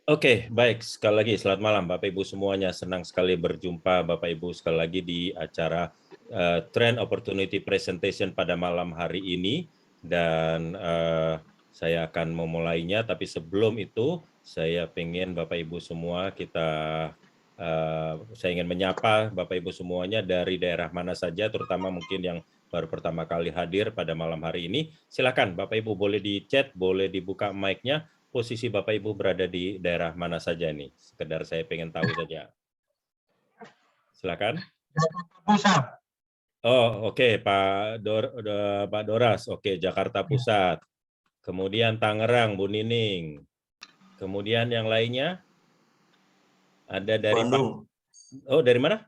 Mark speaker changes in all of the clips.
Speaker 1: Oke, baik. Sekali lagi selamat malam Bapak Ibu semuanya. Senang sekali berjumpa Bapak Ibu sekali lagi di acara Trend Opportunity Presentation pada malam hari ini. Dan saya akan memulainya, tapi sebelum itu saya ingin Bapak Ibu semua saya ingin menyapa Bapak Ibu semuanya dari daerah mana saja, terutama mungkin yang baru pertama kali hadir pada malam hari ini. Silakan Bapak Ibu boleh di chat, boleh dibuka mic-nya. Posisi Bapak Ibu berada di daerah mana saja nih? Sekedar saya pengen tahu saja. Silakan.
Speaker 2: Pusat.
Speaker 1: Oh, oke, Pak Doras. Oke, Jakarta Pusat. Kemudian Tangerang, Bu Nining. Kemudian yang lainnya ada dari
Speaker 2: Bandung.
Speaker 1: Oh, dari mana?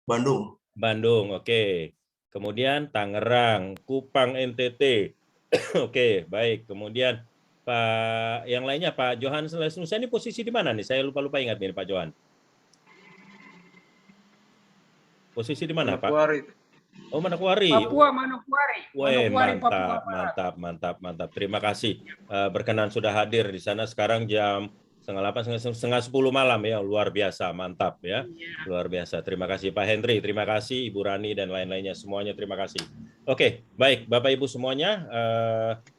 Speaker 2: Bandung.
Speaker 1: Bandung. Oke. Kemudian Tangerang, Kupang, NTT. Oke, baik. Kemudian Pak yang lainnya Pak Johan Selesnusa ini posisi di mana nih? Saya lupa ingat nih Pak Johan. Posisi di mana, Pak? Oh, Manokwari.
Speaker 3: Papua, Manokwari.
Speaker 1: Weh,
Speaker 3: Papua
Speaker 1: mantap. Terima kasih. Berkenan sudah hadir di sana sekarang jam setengah 10 malam ya, luar biasa, mantap ya, luar biasa. Terima kasih Pak Hendri, terima kasih Ibu Rani dan lain-lainnya semuanya, terima kasih. Oke, baik Bapak Ibu semuanya.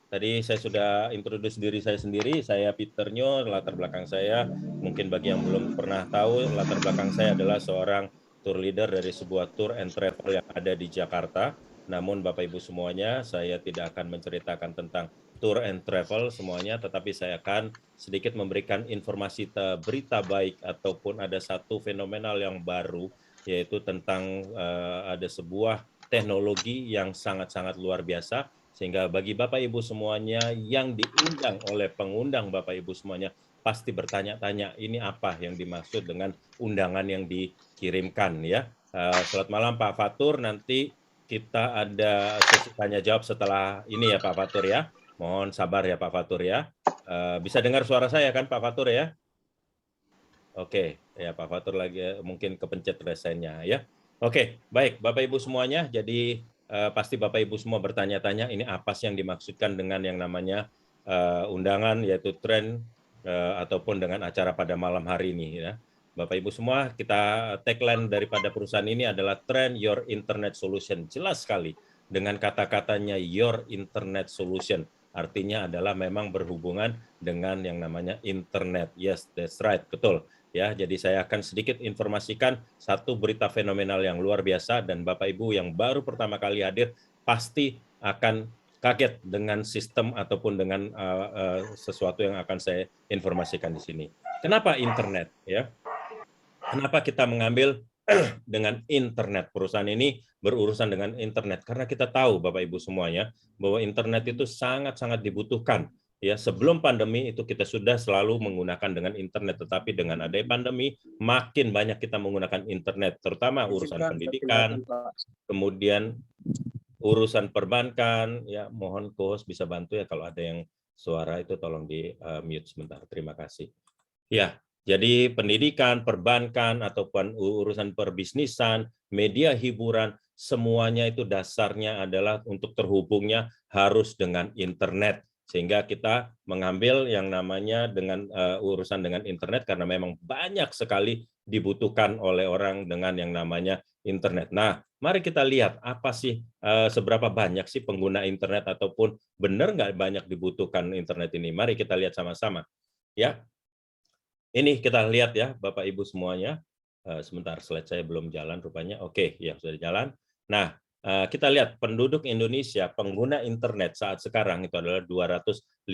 Speaker 1: Tadi saya sudah introduce diri saya sendiri, saya Peter Nyo, latar belakang saya mungkin bagi yang belum pernah tahu, latar belakang saya adalah seorang tour leader dari sebuah tour and travel yang ada di Jakarta. Namun Bapak Ibu semuanya, saya tidak akan menceritakan tentang tour and travel semuanya, tetapi saya akan sedikit memberikan informasi berita baik ataupun ada satu fenomenal yang baru, yaitu tentang ada sebuah teknologi yang sangat-sangat luar biasa, sehingga bagi Bapak Ibu semuanya yang diundang oleh pengundang Bapak Ibu semuanya, pasti bertanya-tanya ini apa yang dimaksud dengan undangan yang dikirimkan ya. Selamat malam Pak Fatur, nanti kita ada sesi tanya jawab setelah ini ya Pak Fatur ya. Mohon sabar ya Pak Fatur ya. Bisa dengar suara saya kan Pak Fatur ya? Oke, ya Pak Fatur lagi mungkin kepencet resign-nya ya. Oke, baik Bapak Ibu semuanya. Jadi pasti Bapak Ibu semua bertanya-tanya ini apa sih yang dimaksudkan dengan yang namanya undangan yaitu tren ataupun dengan acara pada malam hari ini ya. Bapak Ibu semua, kita tagline daripada perusahaan ini adalah Trend Your Internet Solution. Jelas sekali dengan kata-katanya Your Internet Solution. Artinya adalah memang berhubungan dengan yang namanya internet. Yes, that's right, betul. Ya, jadi saya akan sedikit informasikan satu berita fenomenal yang luar biasa dan Bapak Ibu yang baru pertama kali hadir pasti akan kaget dengan sistem ataupun dengan sesuatu yang akan saya informasikan di sini. Kenapa internet ya? Kenapa kita mengambil dengan internet? Perusahaan ini berurusan dengan internet karena kita tahu Bapak Ibu semuanya bahwa internet itu sangat-sangat dibutuhkan. Ya, sebelum pandemi itu kita sudah selalu menggunakan dengan internet, tetapi dengan adanya pandemi makin banyak kita menggunakan internet, terutama urusan pendidikan, kemudian urusan perbankan. Ya, mohon co-host bisa bantu ya kalau ada yang suara itu tolong di mute sebentar. Terima kasih. Ya, jadi pendidikan, perbankan, ataupun urusan perbisnisan, media hiburan, semuanya itu dasarnya adalah untuk terhubungnya harus dengan internet. Sehingga kita mengambil yang namanya dengan urusan dengan internet karena memang banyak sekali dibutuhkan oleh orang dengan yang namanya internet. Nah, mari kita lihat apa sih, seberapa banyak sih pengguna internet ataupun benar nggak banyak dibutuhkan internet ini. Mari kita lihat sama-sama. Ya, ini kita lihat ya, Bapak Ibu semuanya. Sebentar, slide saya belum jalan rupanya. Oke, ya sudah jalan. Nah, kita lihat penduduk Indonesia pengguna internet saat sekarang itu adalah 215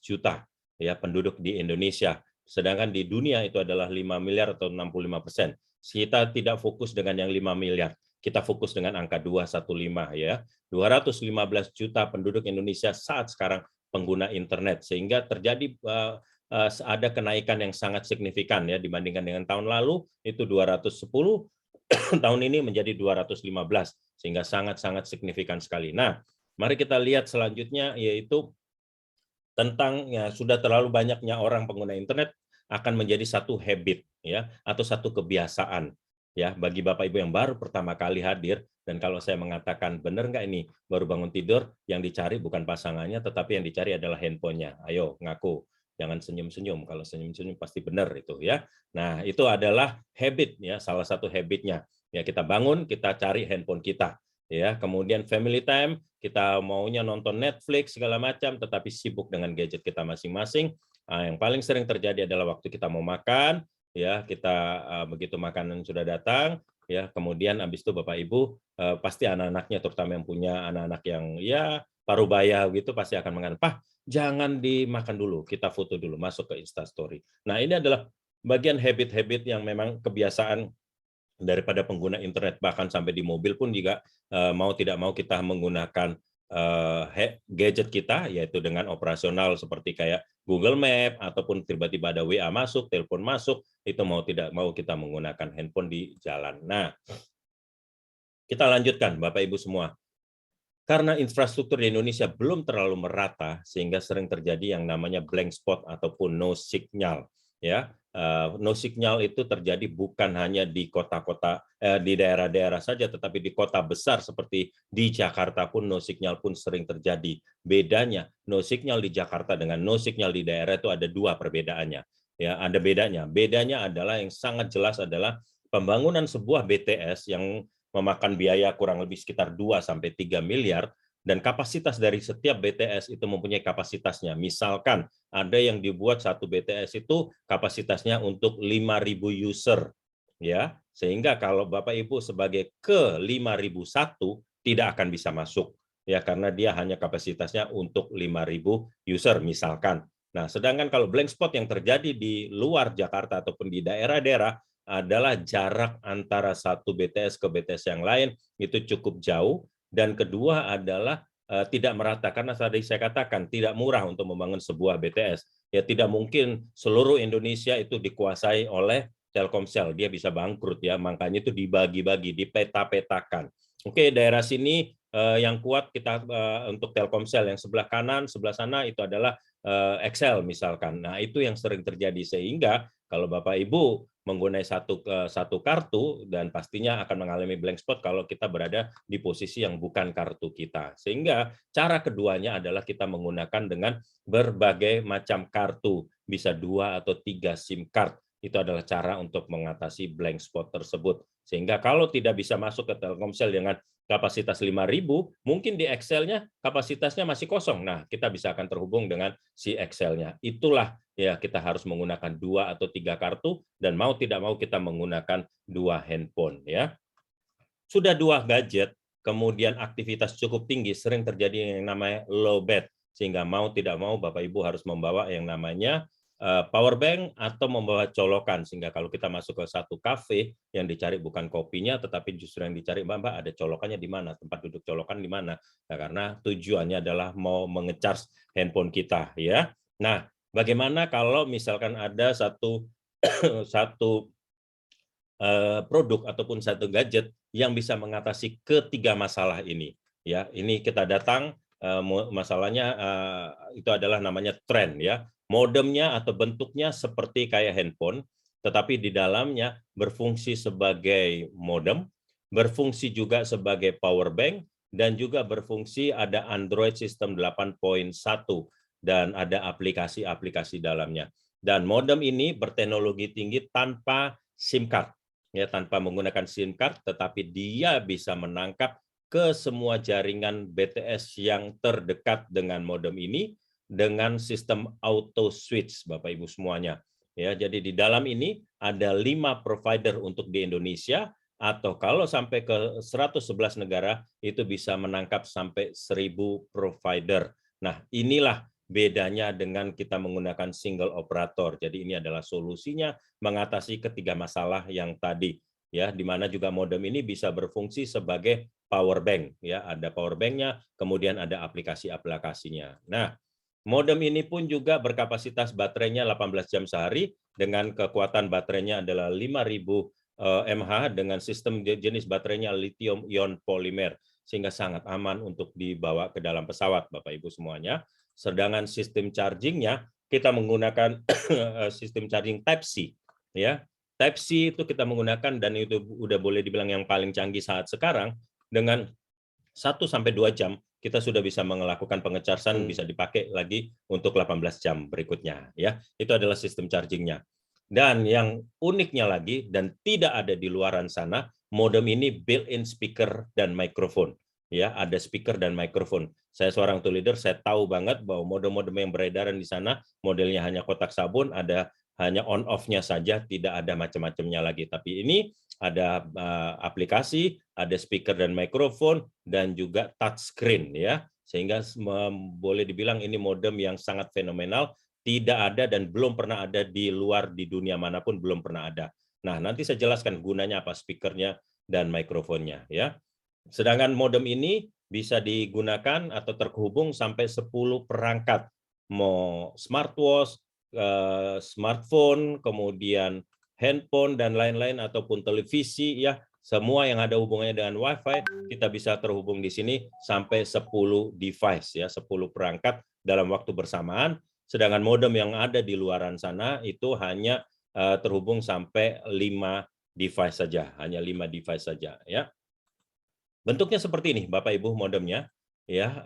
Speaker 1: juta ya penduduk di Indonesia. Sedangkan di dunia itu adalah 5 miliar atau 65%. Kita tidak fokus dengan yang 5 miliar. Kita fokus dengan angka 215 ya. 215 juta penduduk Indonesia saat sekarang pengguna internet sehingga terjadi ada kenaikan yang sangat signifikan ya dibandingkan dengan tahun lalu itu 210, tahun ini menjadi 215 sehingga sangat-sangat signifikan sekali. Nah, mari kita lihat selanjutnya yaitu tentang ya sudah terlalu banyaknya orang pengguna internet akan menjadi satu habit ya atau satu kebiasaan ya bagi Bapak Ibu yang baru pertama kali hadir. Dan kalau saya mengatakan benar nggak ini baru bangun tidur yang dicari bukan pasangannya tetapi yang dicari adalah handphonenya. Ayo ngaku Jangan senyum-senyum. Kalau senyum-senyum pasti benar itu ya. Nah, itu adalah habit ya, salah satu habitnya. Ya, kita bangun, kita cari handphone kita. Ya, kemudian family time, kita maunya nonton Netflix segala macam, tetapi sibuk dengan gadget kita masing-masing. Yang paling sering terjadi adalah waktu kita mau makan, ya kita begitu makanan sudah datang, ya kemudian habis itu Bapak Ibu pasti anak-anaknya, terutama yang punya anak-anak yang ya parubaya gitu, pasti akan mengatakan, "Pak, jangan dimakan dulu, kita foto dulu, masuk ke Instastory." Nah, ini adalah bagian habit-habit yang memang kebiasaan daripada pengguna internet, bahkan sampai di mobil pun juga mau tidak mau kita menggunakan gadget kita, yaitu dengan operasional seperti kayak Google Map, ataupun tiba-tiba ada WA masuk, telepon masuk, itu mau tidak mau kita menggunakan handphone di jalan. Nah, kita lanjutkan Bapak Ibu semua. Karena infrastruktur di Indonesia belum terlalu merata, sehingga sering terjadi yang namanya blank spot ataupun no signal. Ya, no signal itu terjadi bukan hanya di kota-kota, di daerah-daerah saja, tetapi di kota besar seperti di Jakarta pun no signal pun sering terjadi. Bedanya no signal di Jakarta dengan no signal di daerah itu ada dua perbedaannya. Ya, ada bedanya. Bedanya adalah yang sangat jelas adalah pembangunan sebuah BTS yang memakan biaya kurang lebih sekitar 2-3 miliar, dan kapasitas dari setiap BTS itu mempunyai kapasitasnya. Misalkan ada yang dibuat satu BTS itu kapasitasnya untuk 5.000 user, ya, sehingga kalau Bapak Ibu sebagai ke 5.001 tidak akan bisa masuk, ya, karena dia hanya kapasitasnya untuk 5.000 user misalkan. Nah, sedangkan kalau blank spot yang terjadi di luar Jakarta ataupun di daerah-daerah adalah jarak antara satu BTS ke BTS yang lain itu cukup jauh, dan kedua adalah tidak merata, karena tadi saya katakan tidak murah untuk membangun sebuah BTS. Ya, tidak mungkin seluruh Indonesia itu dikuasai oleh Telkomsel, dia bisa bangkrut ya, makanya itu dibagi-bagi, dipeta-petakan. Oke, daerah sini yang kuat kita untuk Telkomsel, yang sebelah kanan, sebelah sana itu adalah Excel misalkan. Nah, itu yang sering terjadi, sehingga kalau Bapak Ibu menggunakan satu kartu, dan pastinya akan mengalami blank spot kalau kita berada di posisi yang bukan kartu kita. Sehingga cara keduanya adalah kita menggunakan dengan berbagai macam kartu, bisa 2 atau 3 SIM card. Itu adalah cara untuk mengatasi blank spot tersebut. Sehingga kalau tidak bisa masuk ke Telkomsel dengan kapasitas 5.000, mungkin di Excel-nya kapasitasnya masih kosong. Nah, kita bisa akan terhubung dengan si Excel-nya. Itulah ya, kita harus menggunakan 2 atau 3 kartu, dan mau tidak mau kita menggunakan 2 handphone ya. Sudah 2 gadget, kemudian aktivitas cukup tinggi, sering terjadi yang namanya low bat, sehingga mau tidak mau Bapak Ibu harus membawa yang namanya power bank atau membawa colokan, sehingga kalau kita masuk ke satu kafe, yang dicari bukan kopinya, tetapi justru yang dicari, Mbak, ada colokannya di mana, tempat duduk colokan di mana. Nah, karena tujuannya adalah mau mengecharge handphone kita ya. Nah, bagaimana kalau misalkan ada satu produk ataupun satu gadget yang bisa mengatasi ketiga masalah ini ya. Ini kita datang, masalahnya itu adalah namanya tren ya. Modemnya atau bentuknya seperti kayak handphone, tetapi di dalamnya berfungsi sebagai modem, berfungsi juga sebagai power bank, dan juga berfungsi ada Android sistem 8.1 dan ada aplikasi-aplikasi dalamnya. Dan modem ini berteknologi tinggi tanpa SIM card, ya, tanpa menggunakan SIM card, tetapi dia bisa menangkap ke semua jaringan BTS yang terdekat dengan modem ini dengan sistem auto switch, Bapak Ibu semuanya. Ya, jadi di dalam ini ada 5 provider untuk di Indonesia, atau kalau sampai ke 111 negara itu bisa menangkap sampai 1.000 provider. Nah, inilah bedanya dengan kita menggunakan single operator. Jadi ini adalah solusinya mengatasi ketiga masalah yang tadi ya, di mana juga modem ini bisa berfungsi sebagai power bank ya, ada power banknya, kemudian ada aplikasi-aplikasinya. Nah, modem ini pun juga berkapasitas baterainya 18 jam sehari, dengan kekuatan baterainya adalah 5.000 mAh dengan sistem jenis baterainya lithium ion polymer, sehingga sangat aman untuk dibawa ke dalam pesawat, Bapak Ibu semuanya. Sedangkan sistem chargingnya kita menggunakan sistem charging Type-C ya. Type-C itu kita menggunakan, dan itu udah boleh dibilang yang paling canggih saat sekarang, dengan 1-2 jam kita sudah bisa melakukan pengecasan, bisa dipakai lagi untuk 18 jam berikutnya. Ya, itu adalah sistem chargingnya. Dan yang uniknya lagi, dan tidak ada di luaran sana, modem ini built-in speaker dan mikrofon. Ya, ada speaker dan mikrofon. Saya seorang tool leader, saya tahu banget bahwa modem-modem yang beredaran di sana, modelnya hanya kotak sabun, ada hanya on-off-nya saja, tidak ada macam-macamnya lagi. Tapi ini ada aplikasi, ada speaker dan mikrofon, dan juga touchscreen ya, sehingga boleh dibilang ini modem yang sangat fenomenal, tidak ada dan belum pernah ada di luar di dunia manapun, belum pernah ada. Nah, nanti saya jelaskan gunanya apa speakernya dan mikrofonnya ya. Sedangkan modem ini bisa digunakan atau terhubung sampai 10 perangkat, mau smartwatch, smartphone, kemudian handphone dan lain-lain ataupun televisi ya, semua yang ada hubungannya dengan WiFi kita bisa terhubung di sini sampai 10 device ya, 10 perangkat dalam waktu bersamaan. Sedangkan modem yang ada di luaran sana itu hanya terhubung sampai 5 device saja, hanya 5 device saja ya. Bentuknya seperti ini Bapak Ibu modemnya ya,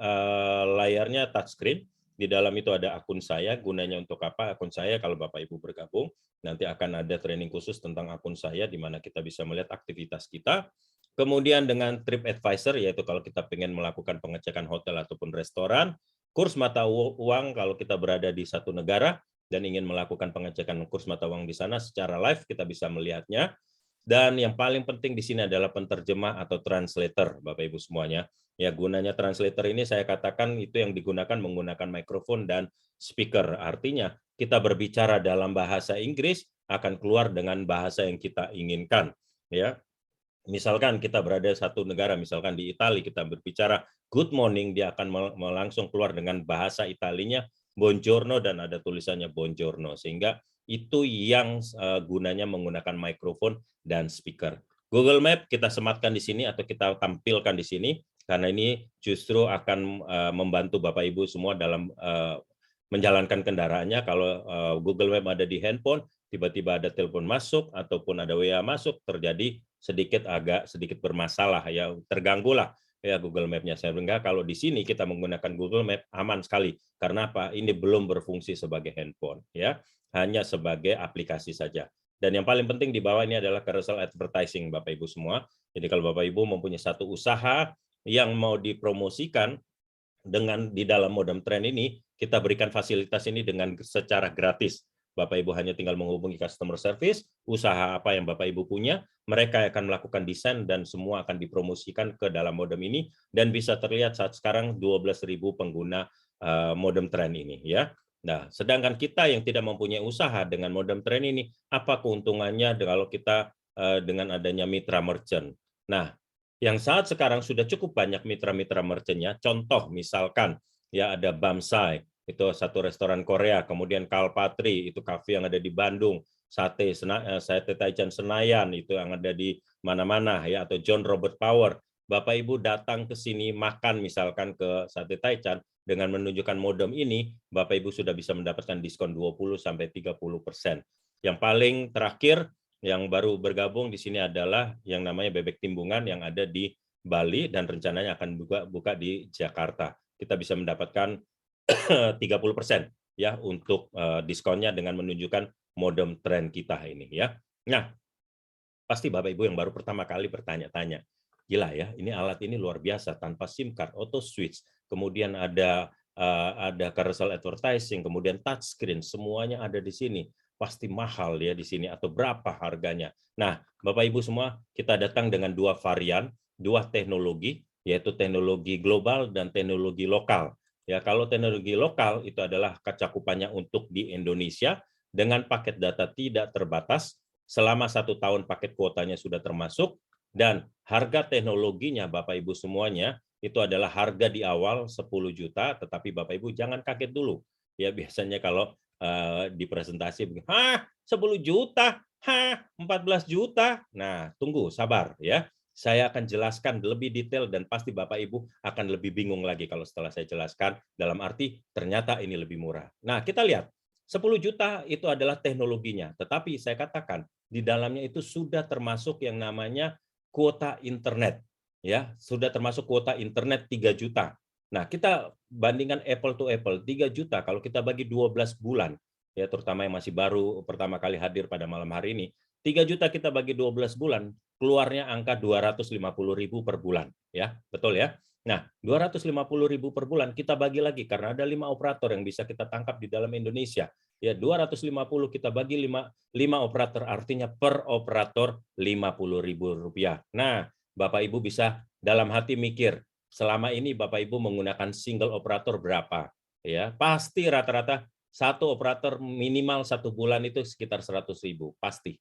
Speaker 1: layarnya touchscreen. Di dalam itu ada akun saya, gunanya untuk apa akun saya kalau Bapak Ibu bergabung, nanti akan ada training khusus tentang akun saya di mana kita bisa melihat aktivitas kita. Kemudian dengan TripAdvisor, yaitu kalau kita ingin melakukan pengecekan hotel ataupun restoran, kurs mata uang kalau kita berada di satu negara dan ingin melakukan pengecekan kurs mata uang di sana secara live kita bisa melihatnya. Dan yang paling penting di sini adalah penterjemah atau translator, Bapak Ibu semuanya. Ya, gunanya translator ini saya katakan itu yang digunakan menggunakan mikrofon dan speaker. Artinya, kita berbicara dalam bahasa Inggris akan keluar dengan bahasa yang kita inginkan, ya. Misalkan kita berada di satu negara, misalkan di Italia, kita berbicara good morning, dia akan langsung keluar dengan bahasa Italinya, buongiorno, dan ada tulisannya buongiorno. Sehingga itu yang gunanya menggunakan mikrofon dan speaker. Google Map kita sematkan di sini atau kita tampilkan di sini, karena ini justru akan membantu Bapak Ibu semua dalam menjalankan kendaraannya. Kalau Google Map ada di handphone, tiba-tiba ada telepon masuk ataupun ada WA masuk, terjadi agak sedikit bermasalah ya, terganggulah ya Google Map-nya. Sehingga kalau di sini kita menggunakan Google Map aman sekali. Karena apa? Ini belum berfungsi sebagai handphone ya, hanya sebagai aplikasi saja. Dan yang paling penting di bawah ini adalah carousel advertising Bapak Ibu semua. Jadi kalau Bapak Ibu mempunyai satu usaha yang mau dipromosikan dengan di dalam modem trend ini, kita berikan fasilitas ini dengan secara gratis. Bapak Ibu hanya tinggal menghubungi customer service, usaha apa yang Bapak Ibu punya, mereka akan melakukan desain dan semua akan dipromosikan ke dalam modem ini dan bisa terlihat saat sekarang 12.000 pengguna modem trend ini ya. Nah, sedangkan kita yang tidak mempunyai usaha dengan modem trend ini, apa keuntungannya kalau kita dengan adanya mitra merchant? Nah, yang saat sekarang sudah cukup banyak mitra-mitra merchant-nya, contoh misalkan ya ada Bamsai, itu satu restoran Korea, kemudian Kalpatri, itu kafe yang ada di Bandung, Sate Taichan Senayan, itu yang ada di mana-mana, ya, atau John Robert Power. Bapak Ibu datang ke sini makan misalkan ke Sate Taichan, dengan menunjukkan modem ini, Bapak Ibu sudah bisa mendapatkan diskon 20-30%. Yang paling terakhir, yang baru bergabung di sini adalah yang namanya Bebek Timbungan yang ada di Bali dan rencananya akan buka di Jakarta. Kita bisa mendapatkan 30% ya untuk diskonnya dengan menunjukkan modem trend kita ini ya. Nah, pasti Bapak Ibu yang baru pertama kali bertanya-tanya, gila ya, ini alat ini luar biasa tanpa SIM card, auto switch, kemudian ada carousel advertising, kemudian touchscreen, semuanya ada di sini. Pasti mahal ya di sini atau berapa harganya. Nah, Bapak Ibu semua, kita datang dengan dua varian, dua teknologi, yaitu teknologi global dan teknologi lokal. Ya, kalau teknologi lokal itu adalah cakupannya untuk di Indonesia dengan paket data tidak terbatas, selama 1 tahun paket kuotanya sudah termasuk, dan harga teknologinya Bapak Ibu semuanya itu adalah harga di awal 10 juta, tetapi Bapak Ibu jangan kaget dulu. Ya, biasanya kalau di presentasi, 10 juta, 14 juta. Nah, tunggu, sabar ya. Saya akan jelaskan lebih detail dan pasti Bapak Ibu akan lebih bingung lagi kalau setelah saya jelaskan, dalam arti ternyata ini lebih murah. Nah, kita lihat, 10 juta itu adalah teknologinya, tetapi saya katakan di dalamnya itu sudah termasuk yang namanya kuota internet. Ya, sudah termasuk kuota internet 3 juta. Nah, kita bandingkan apple to apple, 3 juta kalau kita bagi 12 bulan, ya terutama yang masih baru pertama kali hadir pada malam hari ini, 3 juta kita bagi 12 bulan, keluarnya angka 250.000 per bulan, ya, betul ya? Nah, 250.000 per bulan kita bagi lagi karena ada 5 operator yang bisa kita tangkap di dalam Indonesia. Ya, 250 kita bagi 5 operator, artinya per operator Rp50.000. Nah, Bapak Ibu bisa dalam hati mikir, selama ini Bapak Ibu menggunakan single operator berapa? Ya, pasti rata-rata satu operator minimal 1 bulan itu sekitar 100.000, pasti.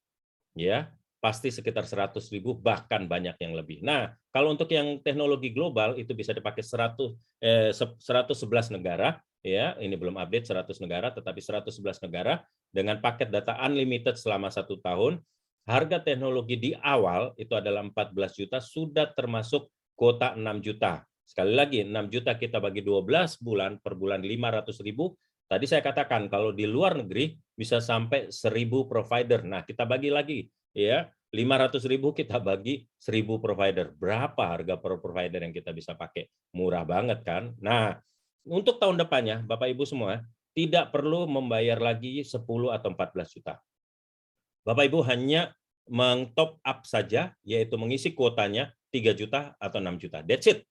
Speaker 1: Ya, pasti sekitar 100.000, bahkan banyak yang lebih. Nah, kalau untuk yang teknologi global itu bisa dipakai 111 negara, ya, ini belum update 100 negara, tetapi 111 negara dengan paket data unlimited selama 1 tahun. Harga teknologi di awal itu adalah 14 juta, sudah termasuk kuota 6 juta. Sekali lagi, 6 juta kita bagi 12 bulan, per bulan 500.000. Tadi saya katakan kalau di luar negeri bisa sampai 1.000 provider. Nah, kita bagi lagi, ya, 500.000 kita bagi 1.000 provider. Berapa harga per provider yang kita bisa pakai? Murah banget kan? Nah, untuk tahun depannya, Bapak Ibu semua, tidak perlu membayar lagi 10 atau 14 juta. Bapak Ibu hanya meng-top up saja, yaitu mengisi kuotanya 3 juta atau 6 juta. That's it.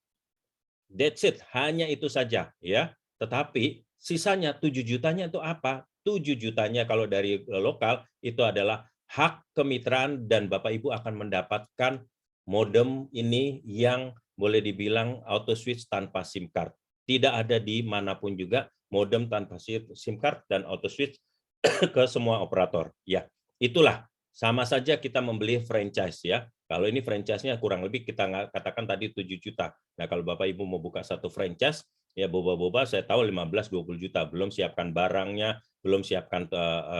Speaker 1: That's it. Hanya itu saja, ya. Tetapi sisanya 7 jutanya itu apa? 7 jutanya kalau dari lokal itu adalah hak kemitraan dan Bapak Ibu akan mendapatkan modem ini yang boleh dibilang auto switch tanpa SIM card. Tidak ada di manapun juga modem tanpa SIM card dan auto switch ke semua operator. Ya, itulah sama saja kita membeli franchise ya. Kalau ini franchise-nya kurang lebih kita katakan tadi 7 juta. Nah, kalau Bapak Ibu mau buka satu franchise, ya boba-boba saya tahu 15-20 juta, belum siapkan barangnya, belum siapkan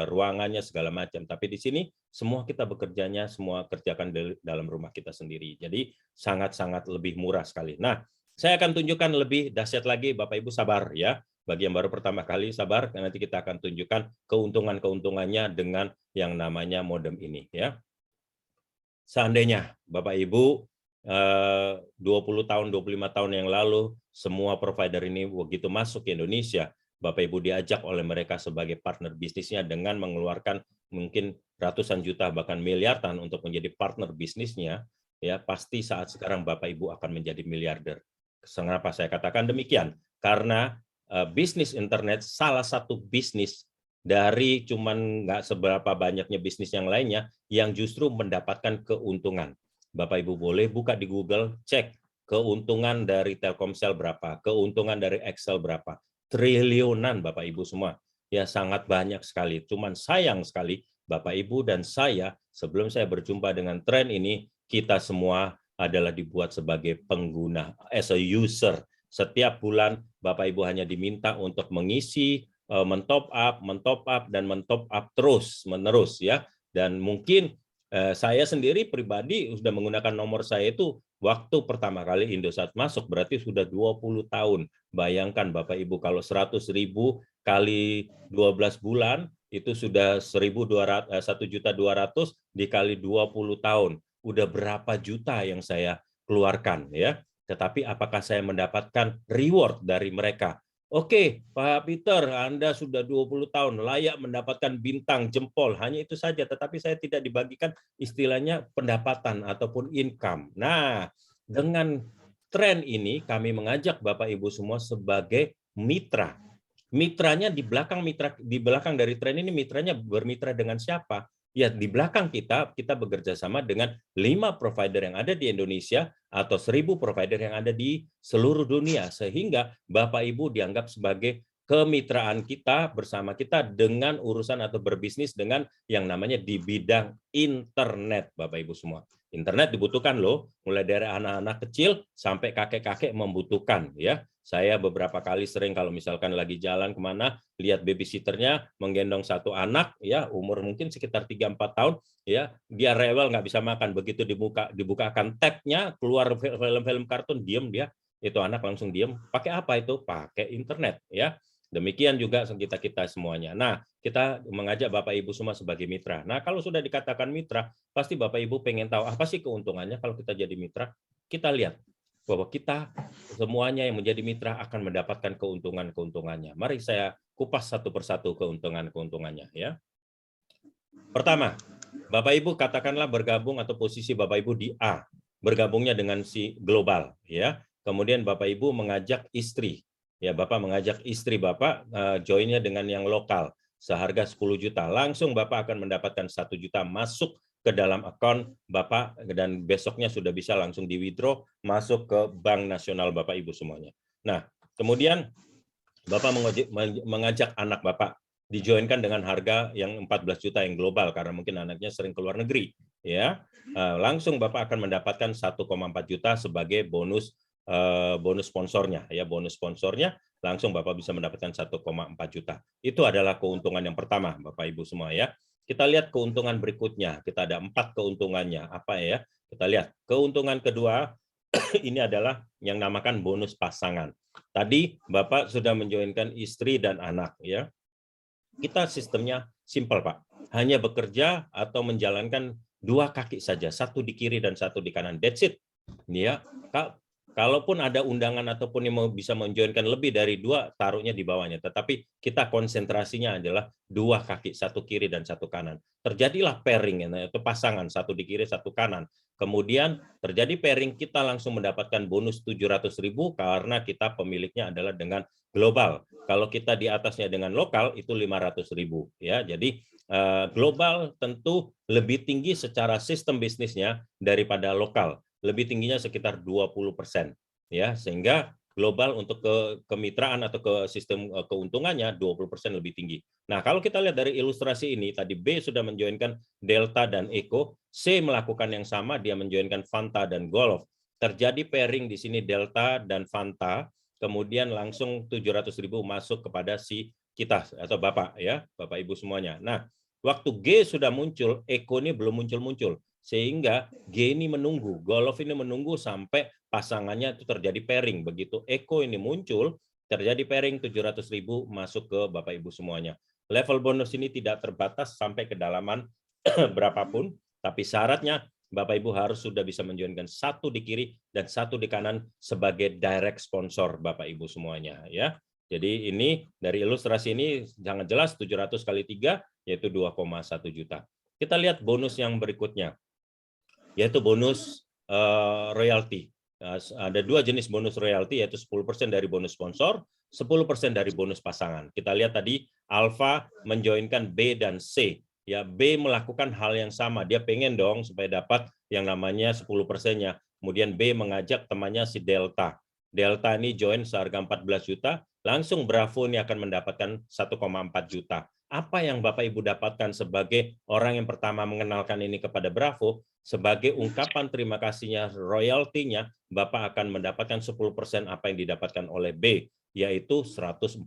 Speaker 1: ruangannya segala macam. Tapi di sini semua kita bekerjanya, semua kerjakan dalam rumah kita sendiri. Jadi sangat-sangat lebih murah sekali. Nah, saya akan tunjukkan lebih dahsyat lagi, Bapak Ibu sabar ya. Bagi yang baru pertama kali sabar, nanti kita akan tunjukkan keuntungan-keuntungannya dengan yang namanya modem ini ya. Seandainya Bapak Ibu 20 tahun, 25 tahun yang lalu semua provider ini begitu masuk ke Indonesia, Bapak Ibu diajak oleh mereka sebagai partner bisnisnya dengan mengeluarkan mungkin ratusan juta bahkan miliaran untuk menjadi partner bisnisnya, ya pasti saat sekarang Bapak Ibu akan menjadi miliarder. Kenapa saya katakan demikian? Karena bisnis internet salah satu bisnis dari cuman nggak seberapa banyaknya bisnis yang lainnya yang justru mendapatkan keuntungan. Bapak Ibu boleh buka di Google, cek keuntungan dari Telkomsel berapa, keuntungan dari Excel berapa, triliunan Bapak Ibu semua. Ya sangat banyak sekali. Cuman sayang sekali Bapak Ibu dan saya sebelum saya berjumpa dengan tren ini, kita semua adalah dibuat sebagai pengguna, as a user. Setiap bulan Bapak Ibu hanya diminta untuk mengisi, mentop up dan mentop up terus menerus ya. Dan mungkin saya sendiri pribadi sudah menggunakan nomor saya itu waktu pertama kali Indosat masuk berarti sudah 20 tahun. Bayangkan Bapak Ibu kalau 100.000 kali 12 bulan itu sudah 1.200 1.200.000 dikali 20 tahun. Udah berapa juta yang saya keluarkan ya. Tetapi apakah saya mendapatkan reward dari mereka? Oke, Pak Peter, Anda sudah 20 tahun, layak mendapatkan bintang, jempol, hanya itu saja. Tetapi saya tidak dibagikan istilahnya pendapatan ataupun income. Nah, dengan tren ini kami mengajak Bapak Ibu semua sebagai mitra. Mitranya di belakang dari tren ini mitranya bermitra dengan siapa? Ya di belakang kita bekerja sama dengan 5 provider yang ada di Indonesia atau 1.000 provider yang ada di seluruh dunia sehingga Bapak Ibu dianggap sebagai kemitraan kita bersama kita dengan urusan atau berbisnis dengan yang namanya di bidang internet Bapak Ibu semua. Internet dibutuhkan loh, mulai dari anak-anak kecil sampai kakek-kakek membutuhkan ya. Saya beberapa kali sering kalau misalkan lagi jalan kemana, lihat babysitternya menggendong satu anak, ya umur mungkin sekitar 3-4 tahun, ya dia rewel nggak bisa makan. Begitu dibukakan tab-nya, keluar film-film kartun, diem dia, itu anak langsung diem. Pakai apa itu? Pakai internet, ya. Demikian juga kita semuanya. Nah, kita mengajak Bapak Ibu semua sebagai mitra. Nah, kalau sudah dikatakan mitra, pasti Bapak Ibu pengen tahu apa sih keuntungannya kalau kita jadi mitra. Kita lihat. bahwa kita semuanya yang menjadi mitra akan mendapatkan keuntungan-keuntungannya. Mari saya kupas satu persatu keuntungan-keuntungannya ya. Pertama, Bapak Ibu katakanlah bergabung atau posisi Bapak Ibu di A, bergabungnya dengan si global ya. Kemudian Bapak Ibu mengajak istri, ya Bapak mengajak istri Bapak joinnya dengan yang lokal seharga 10 juta. Langsung Bapak akan mendapatkan 1 juta masuk ke dalam akun Bapak dan besoknya sudah bisa langsung di withdraw masuk ke Bank Nasional Bapak Ibu semuanya. Nah, kemudian Bapak mengajak anak Bapak dijoinkan dengan harga yang 14 juta yang global karena mungkin anaknya sering keluar negeri ya. Langsung Bapak akan mendapatkan 1,4 juta sebagai bonus sponsornya ya, bonus sponsornya langsung Bapak bisa mendapatkan 1,4 juta. Itu adalah keuntungan yang pertama Bapak Ibu semua ya. Kita lihat keuntungan berikutnya. Kita ada 4 keuntungannya. Apa ya? Kita lihat. Keuntungan kedua ini adalah yang namakan bonus pasangan. Tadi Bapak sudah menjoinkan istri dan anak ya. Kita sistemnya simpel Pak. Hanya bekerja atau menjalankan 2 kaki saja, satu di kiri dan satu di kanan. That's it. Ya. Kalaupun ada undangan ataupun yang mau bisa menjoinkan lebih dari 2, taruhnya di bawahnya. Tetapi kita konsentrasinya adalah 2 kaki, satu kiri dan satu kanan. Terjadilah pairing, yaitu pasangan, satu di kiri, satu kanan. Kemudian terjadi pairing, kita langsung mendapatkan bonus 700.000 karena kita pemiliknya adalah dengan global. Kalau kita di atasnya dengan lokal itu 500.000 ya. Jadi global tentu lebih tinggi secara sistem bisnisnya daripada lokal. Lebih tingginya sekitar 20% ya, sehingga global untuk kemitraan atau ke sistem keuntungannya 20% lebih tinggi. Nah, kalau kita lihat dari ilustrasi ini, tadi B sudah menjoinkan Delta dan Eco, C melakukan yang sama, dia menjoinkan Fanta dan Golf. Terjadi pairing di sini Delta dan Fanta, kemudian langsung 700.000 masuk kepada si kita atau Bapak ya, Bapak Ibu semuanya. Nah, waktu G sudah muncul, Eco ini belum muncul-muncul. Sehingga G ini menunggu, Golf ini menunggu sampai pasangannya itu terjadi pairing. Begitu Eco ini muncul, terjadi pairing 700.000 masuk ke Bapak Ibu semuanya. Level bonus ini tidak terbatas sampai kedalaman berapapun, tapi syaratnya Bapak Ibu harus sudah bisa menjoinkan satu di kiri dan satu di kanan sebagai direct sponsor Bapak Ibu semuanya ya. Jadi ini dari ilustrasi ini sangat jelas 700 kali 3 yaitu 2,1 juta. Kita lihat bonus yang berikutnya, yaitu bonus royalti. Ada 2 jenis bonus royalti, yaitu 10% dari bonus sponsor, 10% dari bonus pasangan. Kita lihat tadi Alfa menjoinkan B dan C. Ya, B melakukan hal yang sama, dia pengen dong supaya dapat yang namanya 10%-nya. Kemudian B mengajak temannya si Delta. Delta ini join seharga 14 juta, langsung Bravo ini akan mendapatkan 1,4 juta. Apa yang Bapak Ibu dapatkan sebagai orang yang pertama mengenalkan ini kepada Bravo, sebagai ungkapan terima kasihnya, royaltinya, Bapak akan mendapatkan 10% apa yang didapatkan oleh B, yaitu 140.000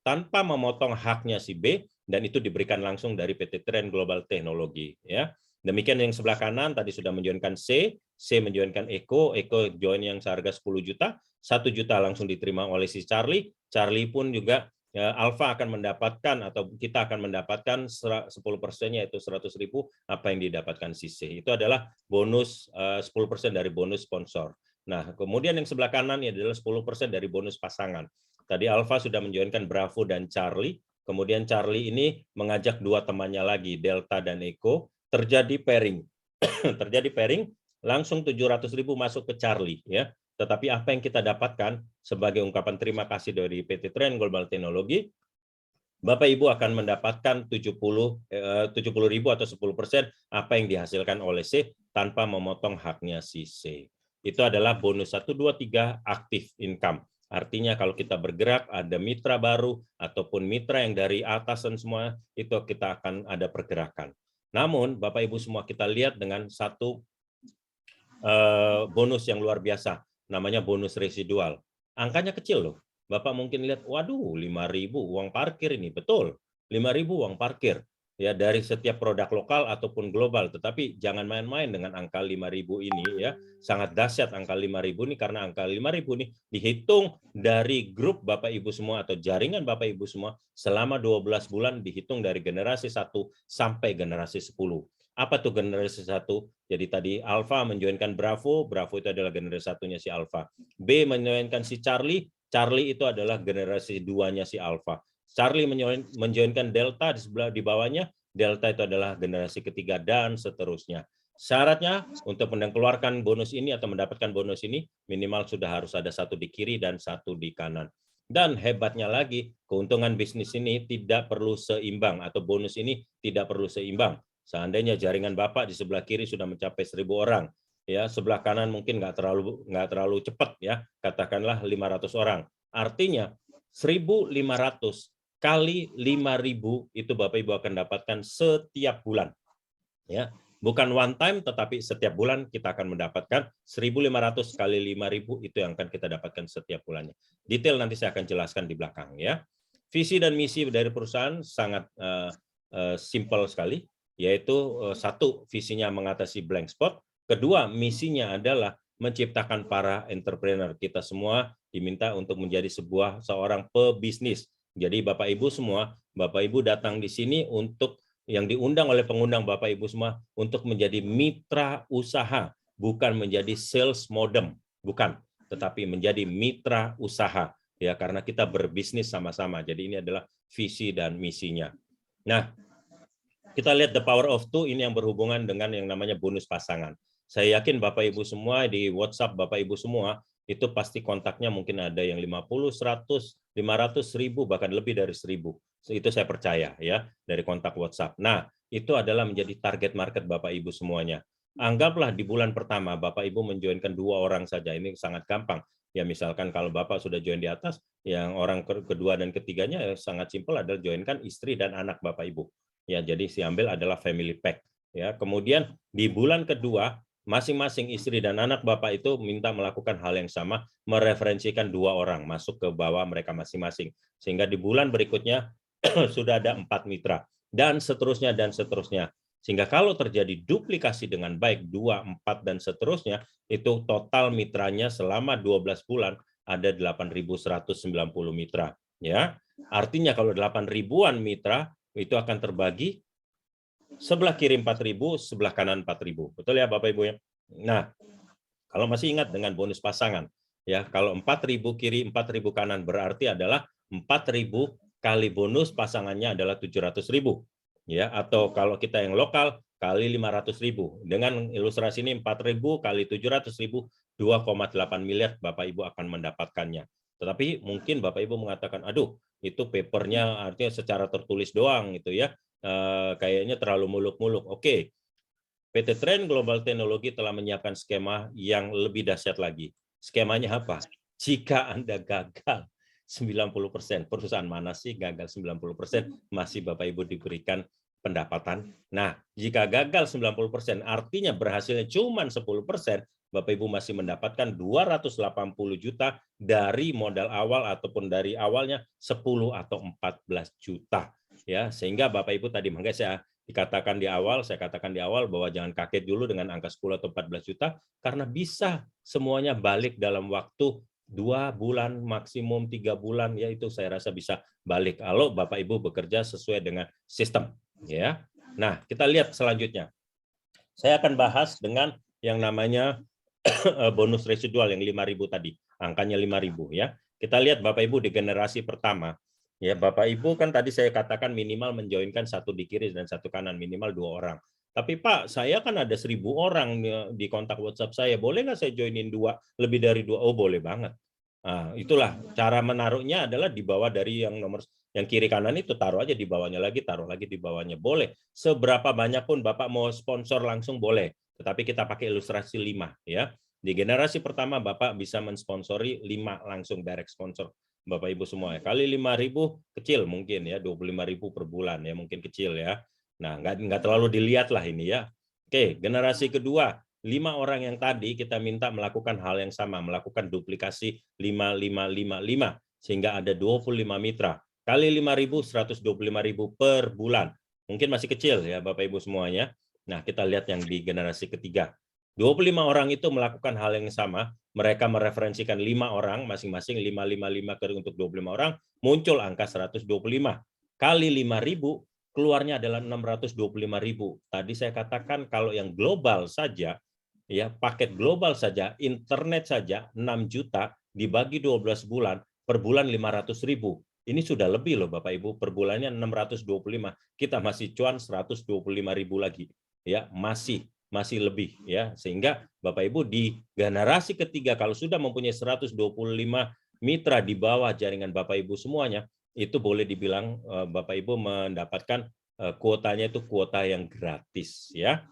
Speaker 1: tanpa memotong haknya si B, dan itu diberikan langsung dari PT Trend Global Teknologi. Ya. Demikian yang sebelah kanan tadi sudah menjoinkan C, C menjoinkan Eco, Eco join yang seharga 10 juta, 1 juta langsung diterima oleh si Charlie, Charlie pun juga Alfa akan mendapatkan atau kita akan mendapatkan 10%-nya yaitu 100.000 apa yang didapatkan CC. Itu adalah bonus 10% dari bonus sponsor. Nah, kemudian yang sebelah kanan ini adalah 10% dari bonus pasangan. Tadi Alfa sudah menjoinkan Bravo dan Charlie, kemudian Charlie ini mengajak 2 temannya lagi, Delta dan Eco, terjadi pairing. Terjadi pairing, langsung 700.000 masuk ke Charlie ya. Tetapi apa yang kita dapatkan sebagai ungkapan terima kasih dari PT Trend Global Teknologi, Bapak Ibu akan mendapatkan 70.000 atau 10% apa yang dihasilkan oleh C tanpa memotong haknya si C. Itu adalah bonus 1, 2, 3 aktif income. Artinya kalau kita bergerak, ada mitra baru ataupun mitra yang dari atasan semua, itu kita akan ada pergerakan. Namun Bapak Ibu semua kita lihat dengan satu bonus yang luar biasa, namanya bonus residual. Angkanya kecil loh. Bapak mungkin lihat, waduh 5.000 uang parkir ini. Betul, 5.000 uang parkir. Ya, dari setiap produk lokal ataupun global. Tetapi jangan main-main dengan angka 5.000 ini ya. Sangat dahsyat angka 5.000 ini karena angka 5.000 ini dihitung dari grup Bapak Ibu semua atau jaringan Bapak Ibu semua selama 12 bulan dihitung dari generasi 1 sampai generasi 10. Apa tuh generasi 1? Jadi tadi Alpha menjoinkan Bravo, Bravo itu adalah generasi 1-nya si Alpha. B menjoinkan si Charlie, Charlie itu adalah generasi 2-nya si Alpha. Charlie menjoinkan Delta di bawahnya, Delta itu adalah generasi ketiga dan seterusnya. Syaratnya untuk mengeluarkan bonus ini atau mendapatkan bonus ini minimal sudah harus ada satu di kiri dan satu di kanan. Dan hebatnya lagi, keuntungan bisnis ini tidak perlu seimbang atau bonus ini tidak perlu seimbang. Seandainya jaringan Bapak di sebelah kiri sudah mencapai 1.000 orang, ya sebelah kanan mungkin nggak terlalu cepat ya, katakanlah 500 orang. Artinya 1.500 kali 5.000 itu Bapak Ibu akan dapatkan setiap bulan. Ya, bukan one time tetapi setiap bulan kita akan mendapatkan 1.500 kali 5.000 itu yang akan kita dapatkan setiap bulannya. Detail nanti saya akan jelaskan di belakang ya. Visi dan misi dari perusahaan sangat simpel sekali, yaitu satu, visinya mengatasi blank spot, kedua, misinya adalah menciptakan para entrepreneur. Kita semua diminta untuk menjadi seorang pebisnis. Jadi Bapak Ibu semua, Bapak Ibu datang di sini untuk yang diundang oleh pengundang Bapak Ibu semua untuk menjadi mitra usaha, bukan menjadi sales modem, bukan, tetapi menjadi mitra usaha ya, karena kita berbisnis sama-sama. Jadi ini adalah visi dan misinya. Nah, kita lihat the power of two ini yang berhubungan dengan yang namanya bonus pasangan. Saya yakin Bapak Ibu semua di WhatsApp Bapak Ibu semua itu pasti kontaknya mungkin ada yang 50, 100, 500, 1000 bahkan lebih dari 1000. Itu saya percaya ya dari kontak WhatsApp. Nah, itu adalah menjadi target market Bapak Ibu semuanya. Anggaplah di bulan pertama Bapak Ibu menjoinkan 2 orang saja, ini sangat gampang. Ya misalkan kalau Bapak sudah join di atas, yang orang kedua dan ketiganya sangat simpel adalah joinkan istri dan anak Bapak Ibu. Ya, jadi si ambil adalah family pack. Ya, kemudian di bulan kedua masing-masing istri dan anak Bapak itu minta melakukan hal yang sama, mereferensikan 2 orang masuk ke bawah mereka masing-masing. Sehingga di bulan berikutnya sudah ada 4 mitra dan seterusnya dan seterusnya. Sehingga kalau terjadi duplikasi dengan baik 2, 4 dan seterusnya, itu total mitranya selama 12 bulan ada 8.190 mitra, ya. Artinya kalau 8.000-an mitra itu akan terbagi sebelah kiri 4.000, sebelah kanan 4.000. Betul ya Bapak Ibu ya? Nah, kalau masih ingat dengan bonus pasangan, ya kalau 4.000 kiri, 4.000 kanan berarti adalah 4.000 kali bonus pasangannya adalah 700.000. Ya, atau kalau kita yang lokal kali 500.000. Dengan ilustrasi ini 4.000 kali 700.000, 2,8 miliar Bapak Ibu akan mendapatkannya. Tetapi mungkin Bapak Ibu mengatakan, aduh itu papernya artinya secara tertulis doang gitu ya, kayaknya terlalu muluk-muluk. Oke, PT Trend Global Teknologi telah menyiapkan skema yang lebih dahsyat lagi. Skemanya apa? Jika Anda gagal 90%, perusahaan mana sih gagal 90%? Masih Bapak Ibu diberikan pendapatan. Nah, jika gagal 90%, artinya berhasilnya cuma 10%, Bapak Ibu masih mendapatkan 280 juta dari modal awal ataupun dari awalnya 10 atau 14 juta. Ya, sehingga Bapak Ibu tadi makanya saya katakan di awal bahwa jangan kaget dulu dengan angka 10 atau 14 juta karena bisa semuanya balik dalam waktu 2 bulan, maksimum 3 bulan, ya itu saya rasa bisa balik kalau Bapak Ibu bekerja sesuai dengan sistem. Ya. Nah, kita lihat selanjutnya. Saya akan bahas dengan yang namanya bonus residual yang 5.000 tadi, angkanya 5.000 ya. Kita lihat Bapak Ibu di generasi pertama, ya Bapak Ibu kan tadi saya katakan minimal menjoinkan satu di kiri dan satu kanan, minimal 2 orang. Tapi Pak, saya kan ada 1.000 orang di kontak WhatsApp saya, boleh nggak saya joinin 2, lebih dari 2? Oh boleh banget. Nah, itulah cara menaruhnya adalah di bawah dari yang nomor yang kiri kanan itu, taruh aja di bawahnya lagi, taruh lagi di bawahnya. Boleh. Seberapa banyak pun Bapak mau sponsor langsung boleh. Tetapi kita pakai ilustrasi 5 ya. Di generasi pertama Bapak bisa mensponsori 5 langsung direct sponsor. Bapak Ibu semua ya. Kali 5.000 kecil mungkin ya, 25.000 per bulan ya, mungkin kecil ya. Nah, nggak terlalu dilihat lah ini ya. Oke, generasi kedua, 5 orang yang tadi kita minta melakukan hal yang sama, melakukan duplikasi 5, 5, 5, 5 sehingga ada 25 mitra. Kali 5.000, 125.000 per bulan. Mungkin masih kecil ya Bapak Ibu semuanya. Nah, kita lihat yang di generasi ketiga. 25 orang itu melakukan hal yang sama, mereka mereferensikan 5 orang, masing-masing 5, 5, 5 untuk 25 orang, muncul angka 125. Kali 5.000, keluarnya adalah 625.000. Tadi saya katakan kalau yang global saja, ya paket global saja, internet saja 6 juta dibagi 12 bulan, per bulan 500.000. Ini sudah lebih loh Bapak Ibu, per bulannya 625. Kita masih cuan 125.000 lagi. Ya, masih lebih ya. Sehingga Bapak Ibu di generasi ketiga kalau sudah mempunyai 125 mitra di bawah jaringan Bapak Ibu semuanya, itu boleh dibilang Bapak Ibu mendapatkan kuotanya itu kuota yang gratis ya.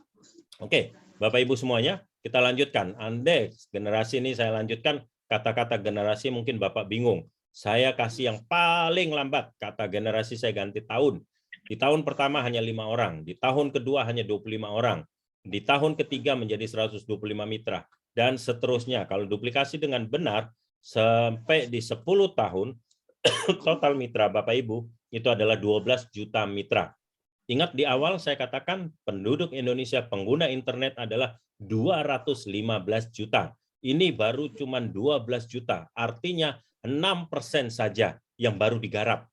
Speaker 1: Oke, Bapak Ibu semuanya, kita lanjutkan. Andai generasi ini saya lanjutkan, kata-kata generasi mungkin Bapak bingung. Saya kasih yang paling lambat, kata generasi saya ganti tahun. Di tahun pertama hanya 5 orang, di tahun kedua hanya 25 orang, di tahun ketiga menjadi 125 mitra, dan seterusnya. Kalau duplikasi dengan benar, sampai di 10 tahun, total mitra Bapak Ibu itu adalah 12 juta mitra. Ingat di awal saya katakan penduduk Indonesia pengguna internet adalah 215 juta. Ini baru cuma 12 juta. Artinya 6% saja yang baru digarap.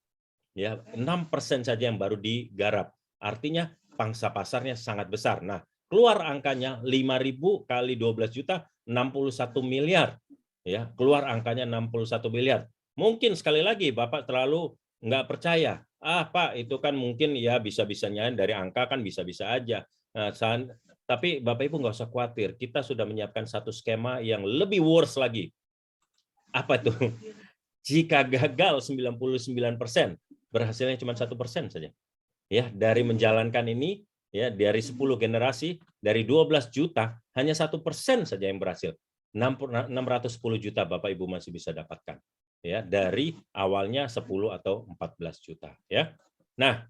Speaker 1: Ya, 6% saja yang baru digarap. Artinya pangsa pasarnya sangat besar. Nah, keluar angkanya 5.000 kali 12 juta 61 miliar. Ya, keluar angkanya 61 miliar. Mungkin sekali lagi Bapak terlalu nggak percaya. Pak, itu kan mungkin ya bisa-bisanya dari angka kan bisa-bisa aja. Nah, tapi Bapak Ibu nggak usah khawatir. Kita sudah menyiapkan satu skema yang lebih worse lagi. Apa itu? Jika gagal 99%, berhasilnya cuma 1% saja. Ya, dari menjalankan ini, ya dari 10 generasi, dari 12 juta, hanya 1% saja yang berhasil. 610 juta Bapak Ibu masih bisa dapatkan. Ya, dari awalnya 10 atau 14 juta. Ya. Nah,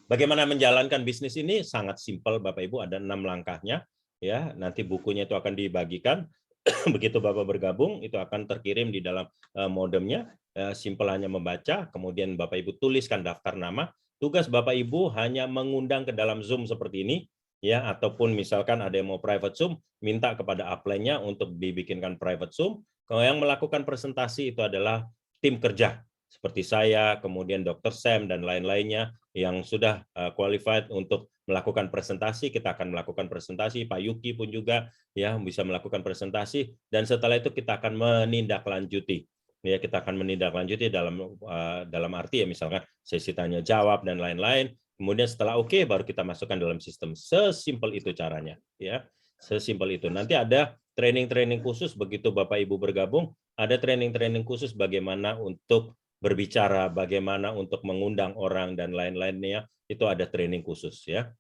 Speaker 1: bagaimana menjalankan bisnis ini? Sangat simpel Bapak Ibu, ada 6 langkahnya. Ya, nanti bukunya itu akan dibagikan. Begitu Bapak bergabung, itu akan terkirim di dalam modemnya. Simpel hanya membaca, kemudian Bapak Ibu tuliskan daftar nama. Tugas Bapak Ibu hanya mengundang ke dalam Zoom seperti ini, ya, ataupun misalkan ada yang mau private Zoom, minta kepada upline-nya untuk dibikinkan private Zoom. Kalau yang melakukan presentasi itu adalah tim kerja, seperti saya, kemudian Dr. Sam, dan lain-lainnya yang sudah qualified untuk melakukan presentasi. Kita akan melakukan presentasi, Pak Yuki pun juga ya bisa melakukan presentasi, dan setelah itu kita akan menindaklanjuti. Ya, kita akan menindaklanjuti dalam arti ya misalkan sesi tanya jawab dan lain-lain. Kemudian setelah oke, baru kita masukkan dalam sistem. Sesimpel itu caranya, ya. Sesimpel itu. Nanti ada training-training khusus begitu Bapak Ibu bergabung, ada training-training khusus bagaimana untuk berbicara, bagaimana untuk mengundang orang dan lain-lainnya, itu ada training khusus ya.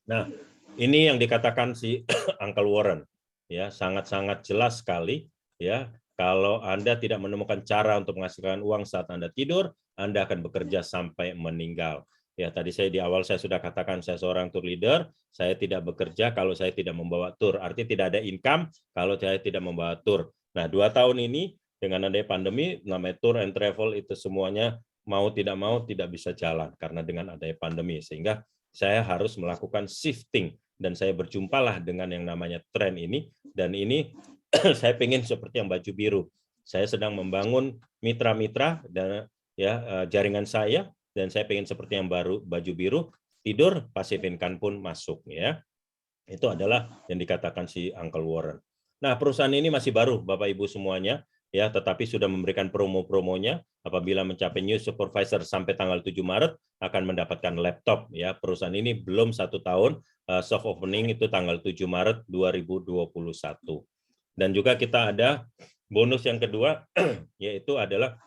Speaker 1: Nah, ini yang dikatakan si Uncle Warren, ya sangat-sangat jelas sekali, ya. Kalau Anda tidak menemukan cara untuk menghasilkan uang saat Anda tidur, Anda akan bekerja sampai meninggal. Ya, tadi saya di awal saya sudah katakan saya seorang tour leader, saya tidak bekerja kalau saya tidak membawa tour. Artinya tidak ada income kalau saya tidak membawa tour. Nah, 2 tahun ini dengan adanya pandemi, namanya tour and travel itu semuanya mau tidak bisa jalan karena dengan adanya pandemi, sehingga saya harus melakukan shifting dan saya berjumpalah dengan yang namanya tren ini, dan ini saya pengen seperti yang baju biru. Saya sedang membangun mitra-mitra dan ya jaringan saya, dan saya pengen seperti yang baru baju biru, tidur passive income pun masuk ya. Itu adalah yang dikatakan si Uncle Warren. Nah, perusahaan ini masih baru Bapak Ibu semuanya ya, tetapi sudah memberikan promo-promonya. Apabila mencapai new supervisor sampai tanggal 7 Maret akan mendapatkan laptop ya. Perusahaan ini belum 1 tahun, soft opening itu tanggal 7 Maret 2021. Dan juga kita ada bonus yang kedua yaitu adalah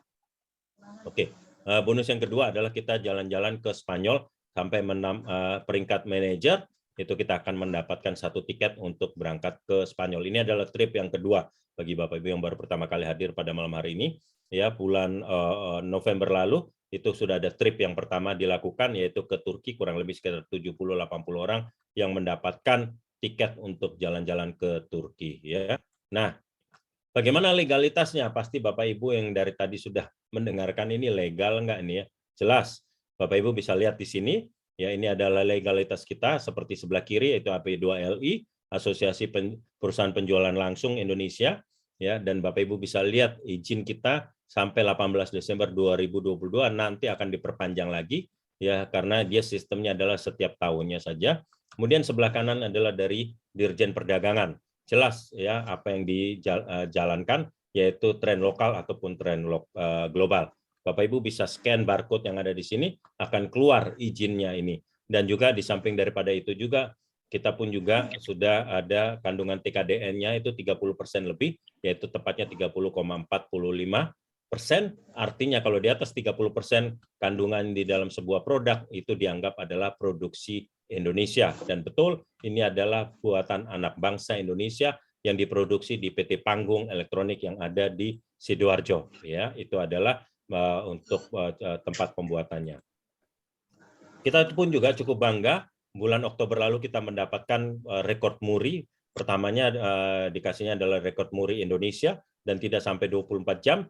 Speaker 1: bonus yang kedua adalah kita jalan-jalan ke Spanyol sampai peringkat manajer, itu kita akan mendapatkan 1 tiket untuk berangkat ke Spanyol. Ini adalah trip yang kedua bagi Bapak Ibu yang baru pertama kali hadir pada malam hari ini. Ya, bulan November lalu itu sudah ada trip yang pertama dilakukan, yaitu ke Turki, kurang lebih sekitar 70-80 orang yang mendapatkan tiket untuk jalan-jalan ke Turki. Ya. Nah, bagaimana legalitasnya? Pasti Bapak Ibu yang dari tadi sudah mendengarkan ini legal enggak ini ya? Jelas. Bapak Ibu bisa lihat di sini, ya ini adalah legalitas kita seperti sebelah kiri yaitu AP2LI, Asosiasi Perusahaan Penjualan Langsung Indonesia, ya, dan Bapak Ibu bisa lihat izin kita sampai 18 Desember 2022, nanti akan diperpanjang lagi ya karena dia sistemnya adalah setiap tahunnya saja. Kemudian sebelah kanan adalah dari Dirjen Perdagangan. Jelas ya apa yang dijalankan, yaitu tren lokal ataupun tren global. Bapak Ibu bisa scan barcode yang ada di sini, akan keluar izinnya ini. Dan juga di samping daripada itu juga, kita pun juga sudah ada kandungan TKDN-nya itu 30% lebih, yaitu tepatnya 30,45%. Artinya kalau di atas 30% kandungan di dalam sebuah produk, itu dianggap adalah produksi Indonesia. Dan betul, ini adalah buatan anak bangsa Indonesia yang diproduksi di PT Panggung Elektronik yang ada di Sidoarjo. Ya, itu adalah untuk tempat pembuatannya. Kita pun juga cukup bangga, bulan Oktober lalu kita mendapatkan rekor muri. Pertamanya dikasihnya adalah rekor muri Indonesia, dan tidak sampai 24 jam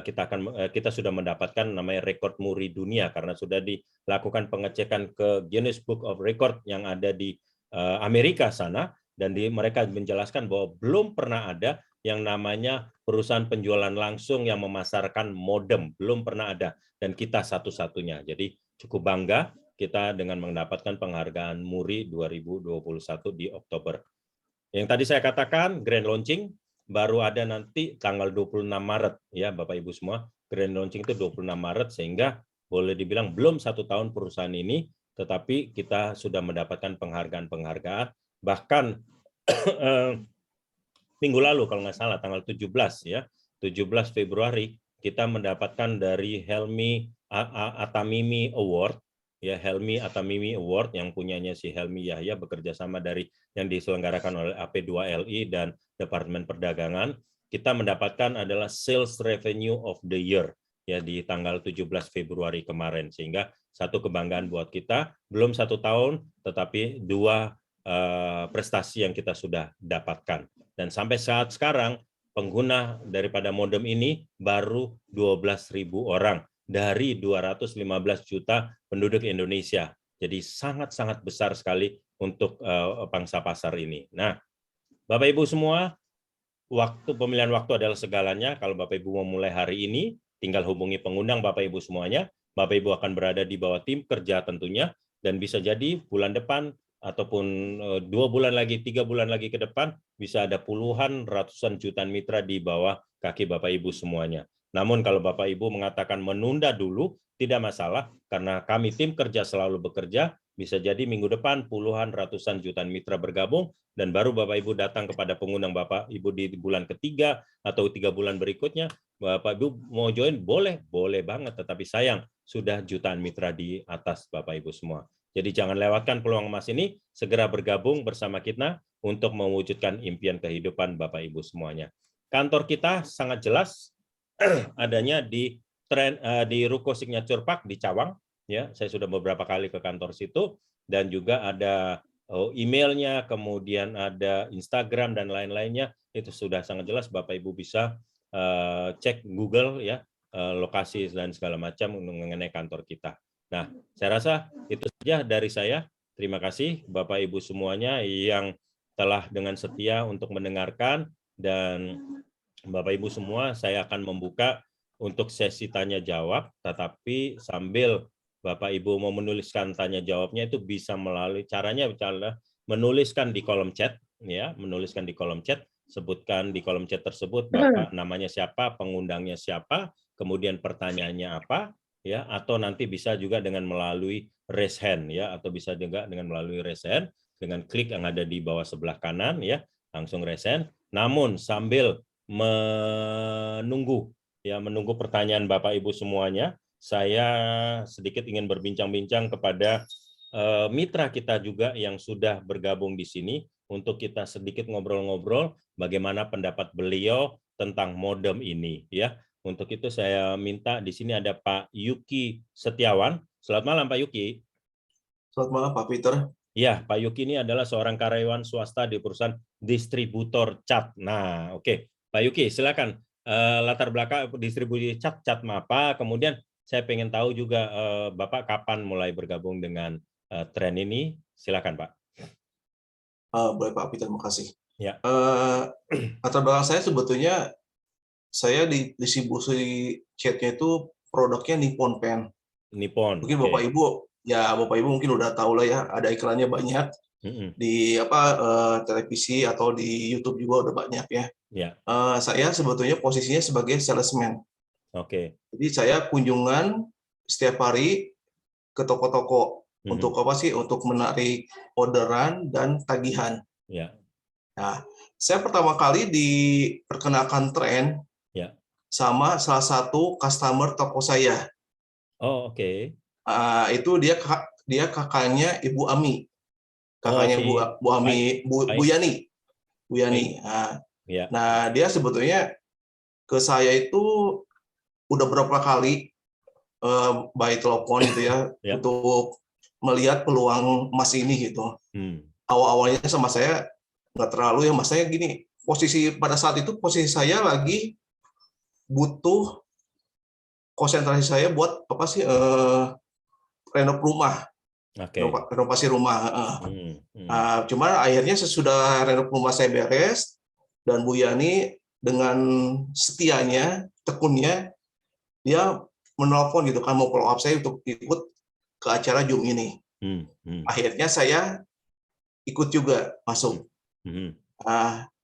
Speaker 1: kita sudah mendapatkan namanya rekor muri dunia karena sudah dilakukan pengecekan ke Guinness Book of Record yang ada di Amerika sana, dan mereka menjelaskan bahwa belum pernah ada yang namanya perusahaan penjualan langsung yang memasarkan modem, belum pernah ada, dan kita satu-satunya. Jadi cukup bangga kita dengan mendapatkan penghargaan MURI 2021 di Oktober. Yang tadi saya katakan grand launching baru ada nanti tanggal 26 Maret ya Bapak Ibu semua. Grand launching itu 26 Maret, sehingga boleh dibilang belum 1 tahun perusahaan ini, tetapi kita sudah mendapatkan penghargaan-penghargaan. Bahkan minggu lalu kalau nggak salah tanggal 17 ya, 17 Februari kita mendapatkan dari Helmi Atamimi Award ya, Helmi Atamimi Award yang punyanya si Helmi Yahya bekerja sama dari yang diselenggarakan oleh AP2LI dan Departemen Perdagangan. Kita mendapatkan adalah Sales Revenue of the Year ya di tanggal 17 Februari kemarin, sehingga satu kebanggaan buat kita, belum 1 tahun tetapi 2 prestasi yang kita sudah dapatkan. Dan sampai saat sekarang pengguna daripada modem ini baru 12.000 orang dari 215 juta penduduk Indonesia. Jadi sangat-sangat besar sekali untuk pangsa pasar ini. Nah, Bapak Ibu semua, pemilihan waktu adalah segalanya. Kalau Bapak Ibu mau mulai hari ini, tinggal hubungi pengundang Bapak Ibu semuanya. Bapak Ibu akan berada di bawah tim kerja tentunya, dan bisa jadi bulan depan ataupun 2 bulan lagi, 3 bulan lagi ke depan, bisa ada puluhan, ratusan jutaan mitra di bawah kaki Bapak Ibu semuanya. Namun kalau Bapak Ibu mengatakan menunda dulu, tidak masalah, karena kami tim kerja selalu bekerja, bisa jadi minggu depan puluhan, ratusan jutaan mitra bergabung, dan baru Bapak Ibu datang kepada pengundang Bapak Ibu di bulan ketiga atau 3 bulan berikutnya, Bapak Ibu mau join, boleh banget, tetapi sayang, sudah jutaan mitra di atas Bapak Ibu semua. Jadi jangan lewatkan peluang emas ini, segera bergabung bersama kita untuk mewujudkan impian kehidupan Bapak Ibu semuanya. Kantor kita sangat jelas adanya di Ruko Signature Park di Cawang, ya. Saya sudah beberapa kali ke kantor situ, dan juga ada emailnya, kemudian ada Instagram dan lain-lainnya, itu sudah sangat jelas. Bapak Ibu bisa cek Google ya, lokasi dan segala macam mengenai kantor kita. Nah, saya rasa itu saja dari saya. Terima kasih Bapak Ibu semuanya yang telah dengan setia untuk mendengarkan, dan Bapak Ibu semua, saya akan membuka untuk sesi tanya jawab, tetapi sambil Bapak Ibu mau menuliskan tanya jawabnya itu bisa melalui caranya menuliskan di kolom chat ya, menuliskan di kolom chat, sebutkan di kolom chat tersebut Bapak namanya siapa, pengundangnya siapa, kemudian pertanyaannya apa ya, atau nanti bisa juga dengan melalui raise hand ya, atau bisa juga dengan melalui raise hand dengan klik yang ada di bawah sebelah kanan ya, langsung raise hand. Namun sambil menunggu pertanyaan Bapak Ibu semuanya, saya sedikit ingin berbincang-bincang kepada mitra kita juga yang sudah bergabung di sini untuk kita sedikit ngobrol-ngobrol bagaimana pendapat beliau tentang modem ini ya. Untuk itu saya minta di sini ada Pak Yuki Setiawan. Selamat malam Pak Yuki.
Speaker 2: Selamat malam Pak Peter.
Speaker 1: Ya, Pak Yuki ini adalah seorang karyawan swasta di perusahaan distributor cat. Nah, oke. Pak Yuki, silakan latar belakang distribusi cat apa. Kemudian saya pengen tahu juga Bapak kapan mulai bergabung dengan tren ini. Silakan Pak.
Speaker 2: Boleh Pak Peter, terima kasih.
Speaker 1: Ya.
Speaker 2: Latar belakang saya sebetulnya, saya di distribusi catnya itu produknya Nippon Pen.
Speaker 1: Nippon.
Speaker 2: Mungkin Bapak Ibu ya Bapak Ibu mungkin udah tahu lah ya, ada iklannya banyak di televisi atau di YouTube juga udah banyak ya.
Speaker 1: Ya.
Speaker 2: Saya sebetulnya posisinya sebagai salesman.
Speaker 1: Oke.
Speaker 2: Jadi saya kunjungan setiap hari ke toko-toko untuk apa sih? Untuk menarik orderan dan tagihan.
Speaker 1: Ya.
Speaker 2: Nah, saya pertama kali diperkenalkan tren sama salah satu customer toko saya.
Speaker 1: Oh, oke.
Speaker 2: Itu dia kakaknya Ibu Ami. Kakaknya Bu Ami, Bu Yani. Bu Yani. Nah, dia sebetulnya ke saya itu udah berapa kali by telepon gitu ya, untuk melihat peluang emas ini gitu. Awal-awalnya sama saya nggak terlalu ya, mas, saya gini, pada saat itu posisi saya lagi butuh konsentrasi saya buat apa sih, renov rumah, renovasi rumah. Cuman akhirnya sesudah renov rumah saya beres, dan Bu Yani dengan setianya, tekunnya, dia menelpon gitu kan, mau follow up saya untuk ikut ke acara Zoom ini. Akhirnya saya ikut juga masuk.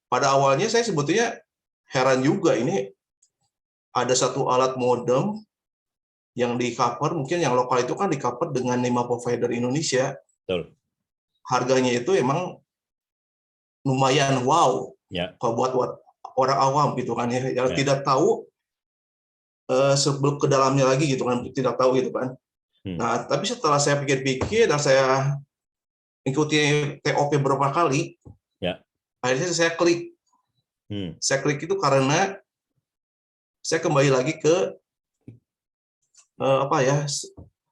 Speaker 2: Pada awalnya saya sebetulnya heran juga, ini ada satu alat modem yang di cover, mungkin yang lokal itu kan di cover dengan 5 provider Indonesia.
Speaker 1: Betul.
Speaker 2: Harganya itu emang lumayan wow, kalau buat orang awam gitu kan ya, yang tidak tahu sebelum ke dalamnya lagi gitu kan, tidak tahu gitu kan. Nah, tapi setelah saya pikir-pikir dan saya ikuti TOP beberapa kali, akhirnya saya klik. Saya klik itu karena saya kembali lagi ke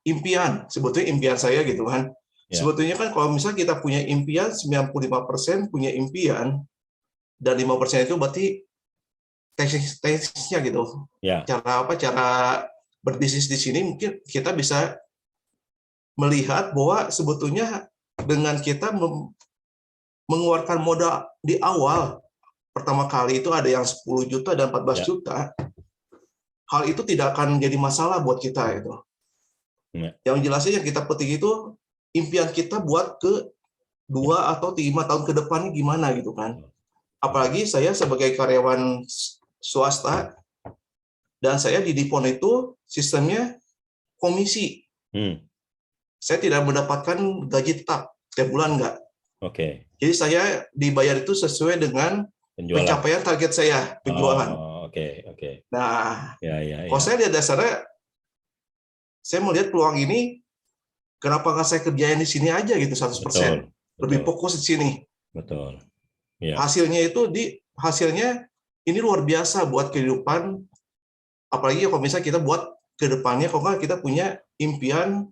Speaker 2: impian. Sebetulnya impian saya gitu kan. Sebetulnya kan kalau misalnya kita punya impian, 95% punya impian, dan 5% itu berarti teknisnya gitu. Cara berbisnis di sini mungkin kita bisa melihat bahwa sebetulnya dengan kita mengeluarkan modal di awal pertama kali itu ada yang 10 juta dan 14 juta, hal itu tidak akan jadi masalah buat kita itu. Yang jelasnya yang kita petik itu impian kita buat ke 2 atau 5 tahun ke depannya gimana gitu kan. Apalagi saya sebagai karyawan swasta, dan saya di Dipon itu sistemnya komisi. Saya tidak mendapatkan gaji tetap tiap bulan, enggak. Jadi saya dibayar itu sesuai dengan pencapaian target saya penjualan. Nah, kalau saya lihat dasarnya, saya melihat peluang ini, kenapa nggak saya kerjain di sini aja gitu 100%. Lebih fokus di sini. Hasilnya ini luar biasa buat kehidupan, apalagi kalau misalnya kita buat ke depannya, kalau nggak kita punya impian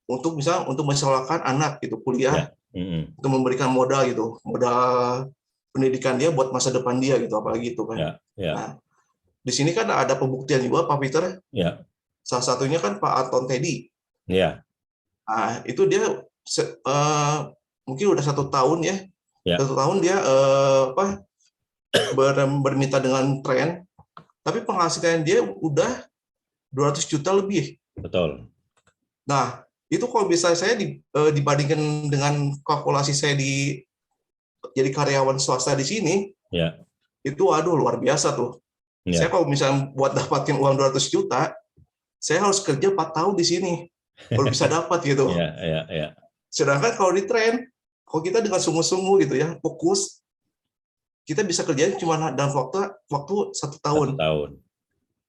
Speaker 2: untuk menyekolahkan anak gitu, kuliah, untuk memberikan modal gitu, modal pendidikan dia buat masa depan dia gitu, apalagi itu kan. Nah, di sini kan ada pembuktian juga, Pak Peter. Salah satunya kan Pak Anton Teddy. Nah, itu dia mungkin udah 1 tahun ya. 1 tahun dia bermitra dengan tren, tapi penghasilan dia udah 200 juta lebih. Nah, itu kalau bisa saya dibandingkan dengan kalkulasi saya jadi karyawan swasta di sini, itu aduh luar biasa tuh. Saya kalau misalnya buat dapatin uang 200 juta, saya harus kerja 4 tahun di sini baru bisa dapat gitu. Sedangkan kalau di tren, kalau kita dengan sungguh-sungguh gitu ya, fokus, kita bisa kerjain cuma dalam waktu 1 tahun.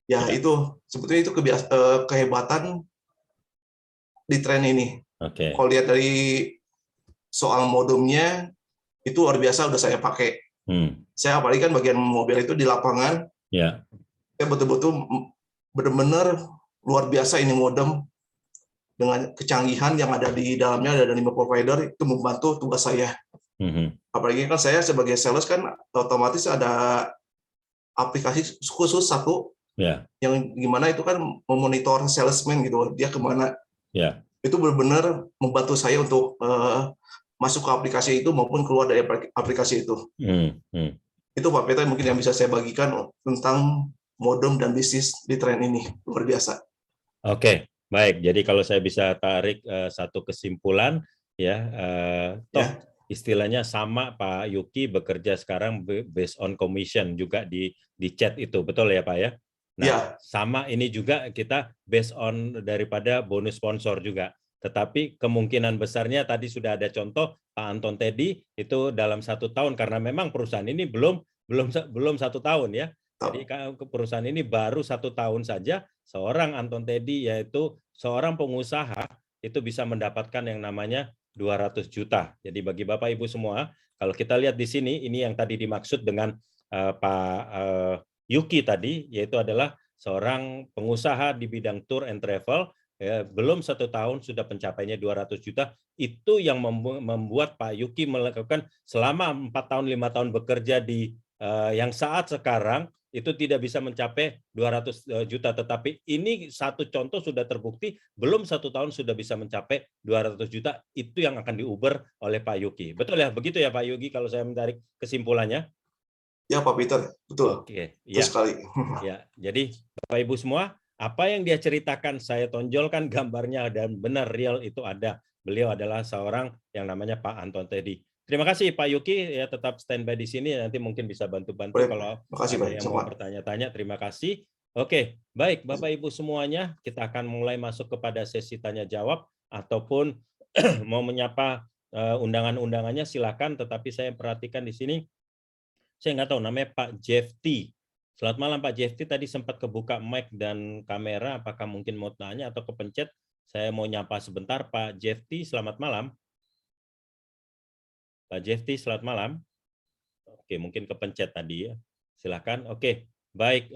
Speaker 2: Ya, itu sebetulnya itu kehebatan di tren ini. Kalau lihat dari soal modemnya, itu luar biasa udah saya pakai. Saya apalagi kan bagian mobil itu di lapangan, saya betul-betul benar-benar luar biasa ini modem, dengan kecanggihan yang ada di dalamnya, ada 5 provider, itu membantu tugas saya. Apalagi kan saya sebagai sales kan otomatis ada aplikasi khusus satu, yang gimana itu kan memonitor salesman gitu, dia kemana. Itu benar-benar membantu saya untuk masuk ke aplikasi itu maupun keluar dari aplikasi itu. Itu Pak Peter mungkin yang bisa saya bagikan tentang modem dan bisnis di tren ini, luar biasa.
Speaker 1: Baik, jadi kalau saya bisa tarik satu kesimpulan, ya, toh istilahnya sama Pak Yuki bekerja sekarang based on commission juga di chat itu, betul ya Pak ya? Nah, sama ini juga kita based on daripada bonus sponsor juga. Tetapi kemungkinan besarnya tadi sudah ada contoh Pak Anton Teddy itu dalam 1 tahun karena memang perusahaan ini belum 1 tahun ya. Jadi perusahaan ini baru 1 tahun saja seorang Anton Teddy yaitu seorang pengusaha itu bisa mendapatkan yang namanya 200 juta. Jadi bagi Bapak Ibu semua, kalau kita lihat di sini ini yang tadi dimaksud dengan Pak Yuki tadi yaitu adalah seorang pengusaha di bidang tour and travel ya, belum 1 tahun sudah pencapaiannya 200 juta. Itu yang membuat Pak Yuki melakukan selama 4 tahun 5 tahun bekerja di yang saat sekarang itu tidak bisa mencapai 200 juta, tetapi ini satu contoh sudah terbukti belum 1 tahun sudah bisa mencapai 200 juta, itu yang akan diuber oleh Pak Yuki. Betul ya, begitu ya Pak Yuki kalau saya menarik kesimpulannya?
Speaker 2: Ya Pak Peter, betul.
Speaker 1: Oke,
Speaker 2: betul
Speaker 1: ya.
Speaker 2: sekali.
Speaker 1: Ya, jadi Bapak Ibu semua, apa yang dia ceritakan saya tonjolkan gambarnya dan benar real itu ada. Beliau adalah seorang yang namanya Pak Anton Teddy. Terima kasih Pak Yuki, ya tetap standby di sini, nanti mungkin bisa bantu-bantu kalau ada yang mau bertanya-tanya. Terima kasih. Oke, baik Bapak Ibu semuanya, kita akan mulai masuk kepada sesi tanya jawab ataupun mau menyapa undangan-undangannya silakan, tetapi saya perhatikan di sini, saya nggak tahu namanya Pak Jeff T. Selamat malam Pak Jeff T, tadi sempat kebuka mic dan kamera, apakah mungkin mau tanya atau kepencet? Saya mau nyapa sebentar Pak Jeff T, selamat malam. Pak Jeff T, selamat malam. Oke, mungkin kepencet tadi ya. Silakan. Oke, baik.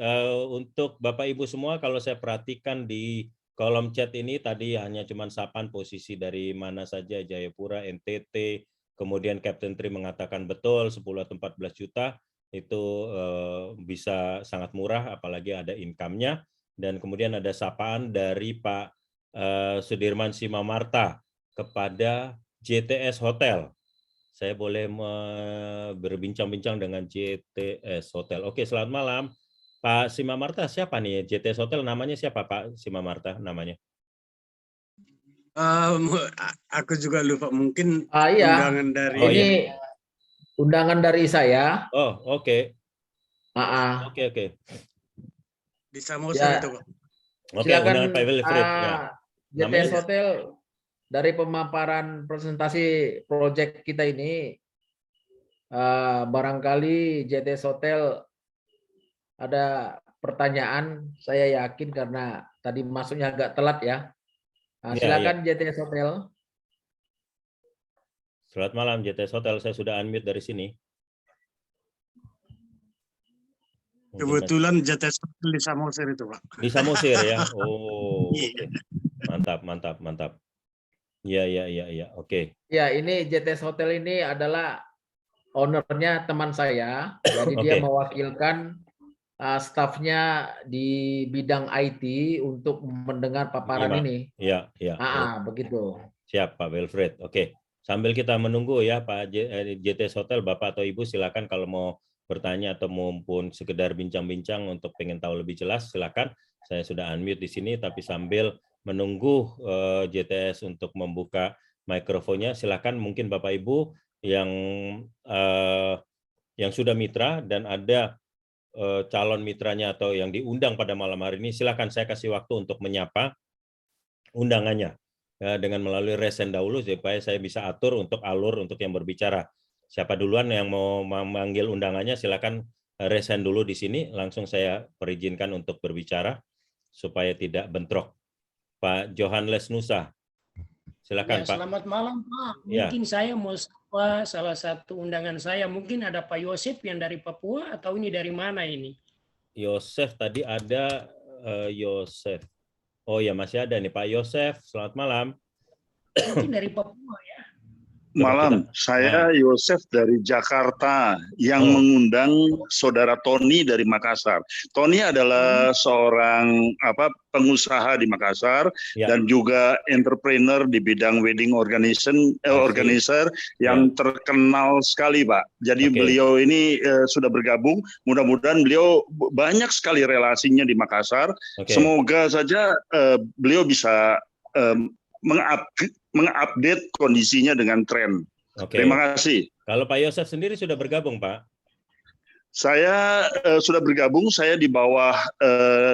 Speaker 1: Untuk Bapak Ibu semua, kalau saya perhatikan di kolom chat ini tadi hanya cuma sapaan posisi dari mana saja, Jayapura, NTT, kemudian Captain Tri mengatakan betul 10 atau 14 juta itu bisa sangat murah, apalagi ada income-nya. Dan kemudian ada sapaan dari Pak Sudirman Simamarta kepada JTS Hotel. Saya boleh berbincang-bincang dengan JTS Hotel. Oke, selamat malam. Pak Simamarta, siapa nih? JTS Hotel namanya siapa Pak Simamarta namanya?
Speaker 3: Aku juga lupa, mungkin
Speaker 4: iya.
Speaker 3: undangan dari...
Speaker 4: Ini undangan dari saya.
Speaker 1: Oh, oke. Oke.
Speaker 3: Di Samosir itu, Pak.
Speaker 1: Oke,
Speaker 4: silakan
Speaker 1: undangan Pak Wilfried. Ya.
Speaker 4: JTS Hotel dari pemaparan presentasi proyek kita ini, barangkali JTS Hotel ada pertanyaan, saya yakin karena tadi masuknya agak telat ya. Silakan JTS Hotel.
Speaker 1: Selamat malam JTS Hotel, saya sudah unmute dari sini.
Speaker 3: Kebetulan JTS Hotel di Samosir itu, Pak.
Speaker 1: Di Samosir ya. Oh, okay. Mantap. Iya, oke.
Speaker 4: Ya, ini JTS Hotel ini adalah ownernya teman saya, jadi dia mewakilkan stafnya di bidang IT untuk mendengar paparan ini.
Speaker 1: Iya.
Speaker 4: Begitu.
Speaker 1: Siap Pak Wilfried. Oke. Sambil kita menunggu ya Pak JTS Hotel, Bapak atau Ibu silakan kalau mau bertanya atau maupun sekedar bincang-bincang untuk pengen tahu lebih jelas silakan. Saya sudah unmute di sini, tapi sambil menunggu JTS untuk membuka mikrofonnya, silakan mungkin Bapak Ibu yang sudah mitra dan ada calon mitranya atau yang diundang pada malam hari ini, silakan saya kasih waktu untuk menyapa undangannya dengan melalui raise hand dahulu supaya saya bisa atur untuk alur untuk yang berbicara. Siapa duluan yang mau memanggil undangannya, silakan raise hand dulu di sini, langsung saya perizinkan untuk berbicara supaya tidak bentrok. Pak Johannes Nusa, silakan Pak.
Speaker 5: Selamat malam Pak. Mungkin saya mau sapa salah satu undangan saya. Mungkin ada Pak Yosef yang dari Papua atau ini dari mana ini?
Speaker 1: Yosef tadi ada Yosef. Oh ya masih ada nih Pak Yosef. Selamat malam.
Speaker 5: Mungkin dari Papua ya.
Speaker 6: Malam, saya Yosef dari Jakarta yang mengundang saudara Tony dari Makassar. Tony adalah seorang pengusaha di Makassar dan juga entrepreneur di bidang wedding organizer yang terkenal sekali, Pak. Jadi beliau ini sudah bergabung. Mudah-mudahan beliau banyak sekali relasinya di Makassar. Semoga saja beliau bisa mengupdate kondisinya dengan tren. Terima kasih.
Speaker 1: Kalau Pak Yosef sendiri sudah bergabung, Pak?
Speaker 6: Saya sudah bergabung. Saya di bawah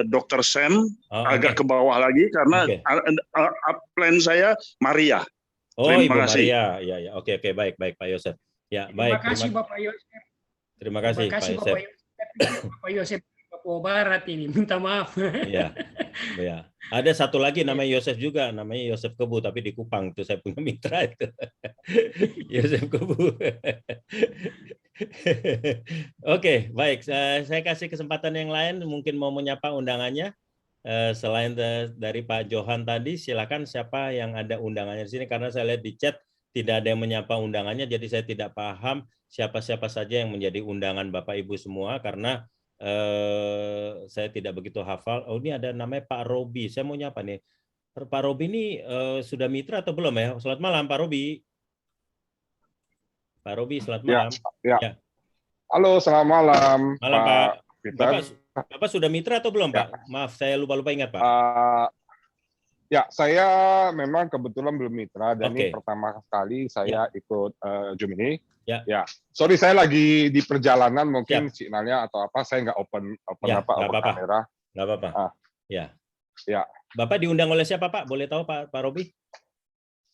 Speaker 6: Dr. Sam, agak ke bawah lagi karena plan saya Maria.
Speaker 1: Terima kasih. Maria, ya. Oke, baik, Pak Yosef. Ya, baik.
Speaker 5: Terima kasih Bapak Yosef.
Speaker 1: Terima kasih, Pak Yosef.
Speaker 5: Bapak Yosef Papua Barat ini, minta maaf.
Speaker 1: Iya. Ada satu lagi namanya Yosef juga, namanya Yosef Kebu, tapi di Kupang itu saya punya mitra itu. Yosef Kebu. Oke, baik. Saya kasih kesempatan yang lain, mungkin mau menyapa undangannya. Selain dari Pak Johan tadi, silakan siapa yang ada undangannya di sini, karena saya lihat di chat tidak ada yang menyapa undangannya, jadi saya tidak paham siapa-siapa saja yang menjadi undangan Bapak Ibu semua, karena saya tidak begitu hafal. Oh, ini ada namanya Pak Robi. Saya mau nyapa nih. Pak Robi ini sudah mitra atau belum ya? Selamat malam Pak Robi. Pak Robi, selamat malam.
Speaker 7: Ya. Halo, selamat malam.
Speaker 1: Malam Pak. Bapak sudah mitra atau belum Pak? Maaf, saya lupa ingat Pak.
Speaker 7: Ya, saya memang kebetulan belum mitra dan ini pertama kali saya ikut Zoom ini. Ya, sorry saya lagi di perjalanan, mungkin signalnya atau apa, saya nggak open kamera.
Speaker 1: Nggak apa-apa. Ya. Bapak diundang oleh siapa Pak? Boleh tahu Pak Robi?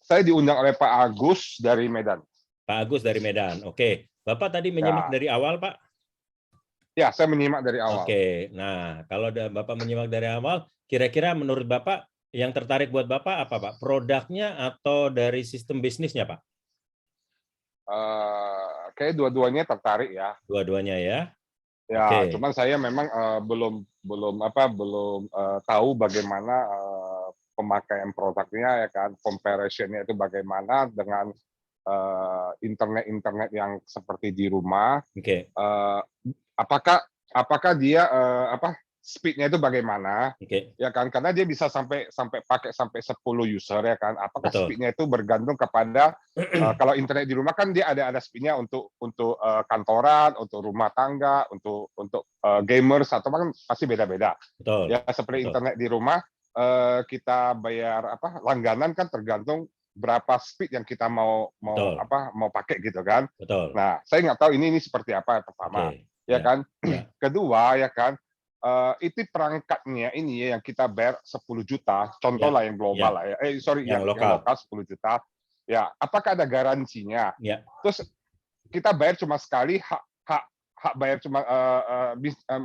Speaker 7: Saya diundang oleh Pak Agus dari Medan.
Speaker 1: Pak Agus dari Medan. Oke. Bapak tadi menyimak dari awal Pak?
Speaker 7: Ya, saya menyimak dari awal.
Speaker 1: Oke. Nah, kalau Bapak menyimak dari awal, kira-kira menurut Bapak yang tertarik buat Bapak apa Pak? Produknya atau dari sistem bisnisnya Pak?
Speaker 7: Kayak dua-duanya tertarik ya.
Speaker 1: Dua-duanya ya.
Speaker 7: Ya, cuman saya memang belum tahu bagaimana pemakaian produknya ya kan, comparison-nya itu bagaimana dengan internet yang seperti di rumah. Apakah dia speed-nya itu bagaimana? Ya kan, karena dia bisa sampai pakai sampai 10 user ya kan. Apakah speed-nya itu bergantung kepada kalau internet di rumah kan dia ada speed-nya untuk kantoran, untuk rumah tangga, untuk gamers atau kan pasti beda-beda. Ya seperti internet di rumah kita bayar langganan kan tergantung berapa speed yang kita mau pakai gitu kan. Nah, saya nggak tahu ini seperti apa pertama. Ya kan. Kedua ya kan, itu perangkatnya ini ya yang kita bayar 10 juta, contoh lah yang global lah ya. Yang lokal 10 juta. Ya, apakah ada garansinya? Terus kita bayar cuma sekali, hak bayar cuma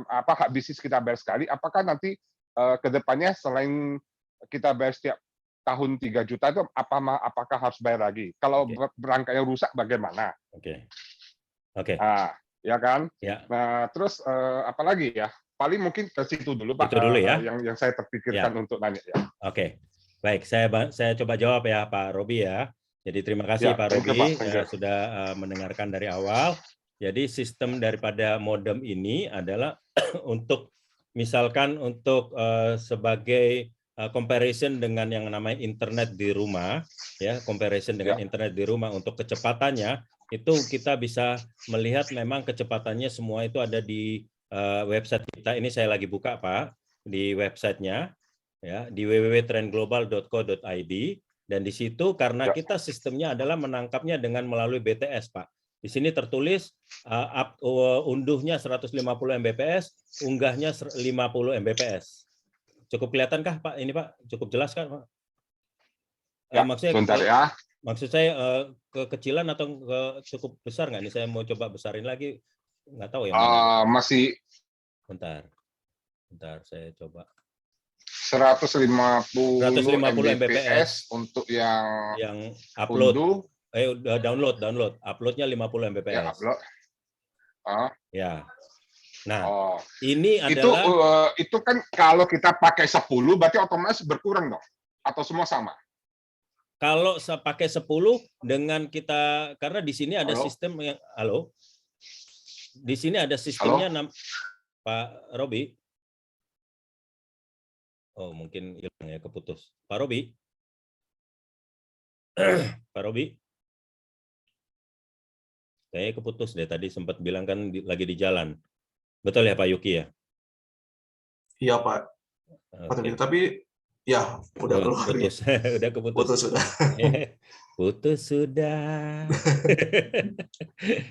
Speaker 7: hak bisnis kita bayar sekali, apakah nanti ke depannya selain kita bayar setiap tahun 3 juta itu apakah harus bayar lagi? Kalau perangkatnya rusak bagaimana? Nah, ya kan? Nah, terus apa lagi ya? Paling mungkin ke situ dulu Pak.
Speaker 1: Itu dulu ya.
Speaker 7: Yang saya terpikirkan untuk nanya ya.
Speaker 1: Oke. Baik, saya coba jawab ya Pak Robi ya. Jadi terima kasih Pak Robi sudah mendengarkan dari awal. Jadi sistem daripada modem ini adalah untuk misalkan untuk sebagai comparison dengan yang namanya internet di rumah ya, comparison dengan internet di rumah untuk kecepatannya itu kita bisa melihat memang kecepatannya semua itu ada di website kita. Ini saya lagi buka Pak di websitenya ya, di www.trendglobal.co.id, dan di situ karena kita sistemnya adalah menangkapnya dengan melalui BTS Pak. Di sini tertulis unduhnya 150 Mbps, unggahnya 50 Mbps. Cukup kelihatankah Pak ini Pak? Cukup jelas kan Pak? Maksudnya
Speaker 7: bentar ya.
Speaker 1: Maksud saya kekecilan atau cukup besar nggak? Ini saya mau coba besarin lagi. Nggak tahu ya.
Speaker 7: Masih.
Speaker 1: Bentar saya coba.
Speaker 7: 150 Mbps untuk yang
Speaker 1: upload. Download. Uploadnya 50 Mbps.
Speaker 7: Ya, upload.
Speaker 1: Ya. Nah, ini adalah
Speaker 7: itu kan kalau kita pakai 10 berarti otomatis berkurang dong, atau semua sama?
Speaker 1: Kalau pakai 10 dengan kita, karena di sini ada sistem yang di sini ada sistemnya Pak Robi. Oh, mungkin hilang ya, keputus. Pak Robi. Pak Robi. Kayaknya keputus deh, tadi sempat bilang kan lagi di jalan. Betul ya Pak Yuki ya?
Speaker 2: Iya Pak. Okay. Tapi ya udah keluar.
Speaker 1: Putus. Udah keputus.
Speaker 2: Putus sudah.
Speaker 1: Putus sudah.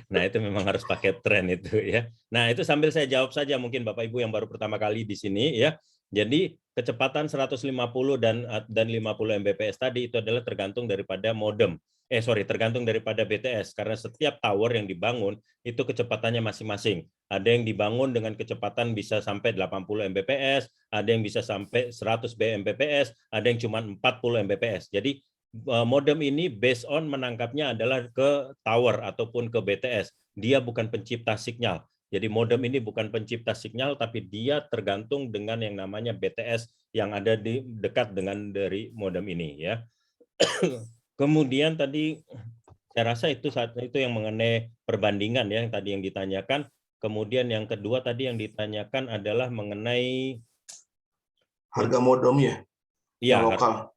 Speaker 1: Nah, itu memang harus pakai tren itu ya. Nah, itu sambil saya jawab saja mungkin Bapak Ibu yang baru pertama kali di sini ya. Jadi kecepatan 150 dan 50 Mbps tadi itu adalah tergantung daripada modem. Tergantung daripada BTS, karena setiap tower yang dibangun itu kecepatannya masing-masing. Ada yang dibangun dengan kecepatan bisa sampai 80 Mbps, ada yang bisa sampai 100 Mbps, ada yang cuma 40 Mbps. Jadi modem ini based on menangkapnya adalah ke tower ataupun ke BTS. Dia bukan pencipta sinyal. Jadi modem ini bukan pencipta sinyal, tapi dia tergantung dengan yang namanya BTS yang ada di dekat dengan dari modem ini ya. Kemudian tadi saya rasa itu yang mengenai perbandingan ya, yang tadi yang ditanyakan. Kemudian yang kedua tadi yang ditanyakan adalah mengenai
Speaker 2: harga modemnya.
Speaker 1: Iya,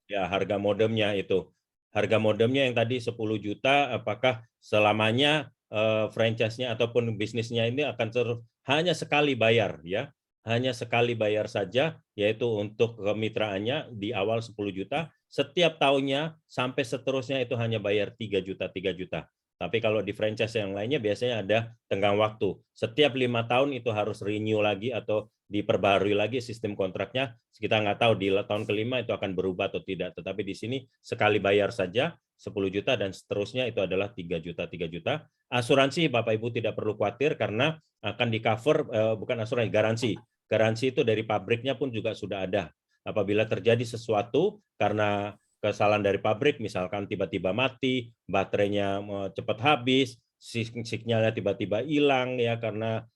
Speaker 1: harga modemnya itu. Harga modemnya yang tadi 10 juta, apakah selamanya franchise-nya ataupun bisnisnya ini akan hanya sekali bayar ya. Hanya sekali bayar saja, yaitu untuk kemitraannya di awal 10 juta, setiap tahunnya sampai seterusnya itu hanya bayar 3 juta. Tapi kalau di franchise yang lainnya biasanya ada tenggang waktu. Setiap 5 tahun itu harus renew lagi atau diperbarui lagi sistem kontraknya. Kita nggak tahu di tahun kelima itu akan berubah atau tidak. Tetapi di sini sekali bayar saja 10 juta dan seterusnya itu adalah 3 juta. Asuransi Bapak Ibu tidak perlu khawatir karena akan di-cover, bukan asuransi, garansi. Garansi itu dari pabriknya pun juga sudah ada. Apabila terjadi sesuatu karena kesalahan dari pabrik, misalkan tiba-tiba mati, baterainya cepat habis, sinyalnya tiba-tiba hilang ya karena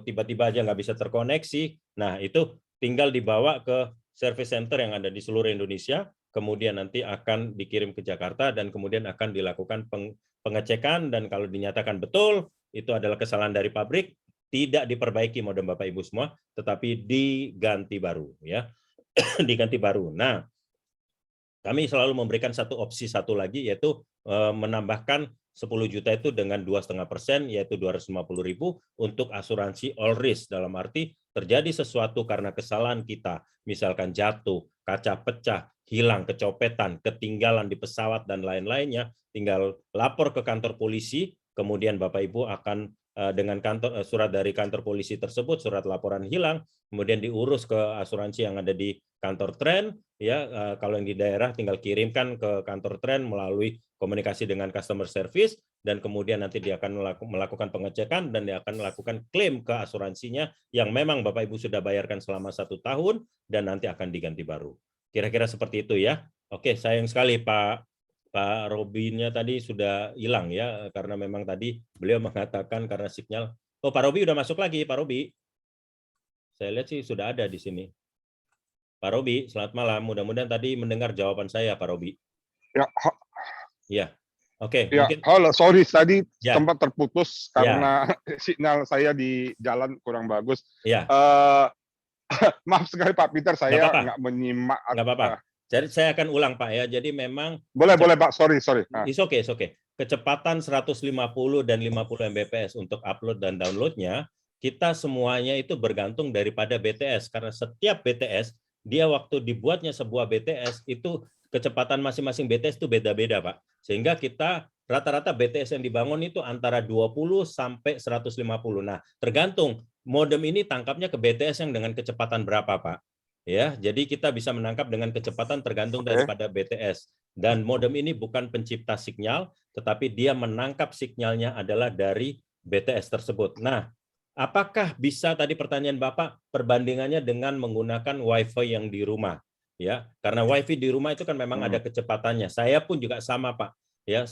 Speaker 1: tiba-tiba aja nggak bisa terkoneksi. Nah, itu tinggal dibawa ke service center yang ada di seluruh Indonesia, kemudian nanti akan dikirim ke Jakarta dan kemudian akan dilakukan pengecekan, dan kalau dinyatakan betul itu adalah kesalahan dari pabrik, tidak diperbaiki modem Bapak Ibu semua, tetapi diganti baru ya. Diganti baru. Nah, kami selalu memberikan satu opsi satu lagi, yaitu menambahkan 10 juta itu dengan 2,5%, yaitu 250.000 untuk asuransi all risk, dalam arti terjadi sesuatu karena kesalahan kita, misalkan jatuh, kaca pecah, hilang, kecopetan, ketinggalan di pesawat dan lain-lainnya, tinggal lapor ke kantor polisi, kemudian Bapak Ibu akan dengan surat dari kantor polisi tersebut, surat laporan hilang, kemudian diurus ke asuransi yang ada di kantor tren ya. Kalau yang di daerah tinggal kirimkan ke kantor tren melalui komunikasi dengan customer service, dan kemudian nanti dia akan melakukan pengecekan dan dia akan melakukan klaim ke asuransinya yang memang Bapak Ibu sudah bayarkan selama 1 tahun dan nanti akan diganti baru. Kira-kira seperti itu ya. Oke, sayang sekali Pak Robinnya tadi sudah hilang ya, karena memang tadi beliau mengatakan karena sinyal. Oh, Pak Robi udah masuk lagi, Pak Robi. Saya lihat sih sudah ada di sini. Pak Robi, selamat malam. Mudah-mudahan tadi mendengar jawaban saya, Pak Robi.
Speaker 7: Ya.
Speaker 1: Ya. Oke.
Speaker 7: Ya,
Speaker 1: mungkin...
Speaker 7: halo, sorry tadi
Speaker 1: ya.
Speaker 7: sempat terputus karena sinyal saya di jalan kurang bagus.
Speaker 1: Ya.
Speaker 7: Maaf sekali Pak Peter, saya nggak menyimak.
Speaker 1: Nggak apa-apa. Jadi saya akan ulang Pak ya. Jadi memang
Speaker 7: boleh Pak, sorry.
Speaker 1: It's okay. Kecepatan 150 dan 50 Mbps untuk upload dan downloadnya, kita semuanya itu bergantung daripada BTS, karena setiap BTS dia waktu dibuatnya sebuah BTS itu kecepatan masing-masing BTS itu beda-beda Pak. Sehingga kita rata-rata BTS yang dibangun itu antara 20 sampai 150. Nah, tergantung modem ini tangkapnya ke BTS yang dengan kecepatan berapa Pak. Ya, jadi kita bisa menangkap dengan kecepatan tergantung daripada BTS. Dan modem ini bukan pencipta sinyal, tetapi dia menangkap sinyalnya adalah dari BTS tersebut. Nah, apakah bisa tadi pertanyaan Bapak perbandingannya dengan menggunakan WiFi yang di rumah? Ya, karena WiFi di rumah itu kan memang ada kecepatannya. Saya pun juga sama Pak. Ya,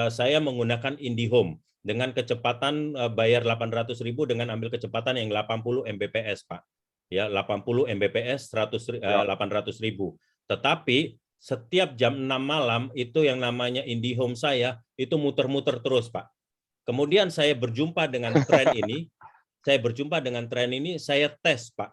Speaker 1: saya menggunakan IndiHome dengan kecepatan bayar 800.000 dengan ambil kecepatan yang 80 Mbps Pak. Ya, 80 Mbps 800.000. Tetapi setiap jam 6 malam itu yang namanya IndiHome saya itu muter-muter terus, Pak. Kemudian saya berjumpa dengan tren ini, saya tes, Pak.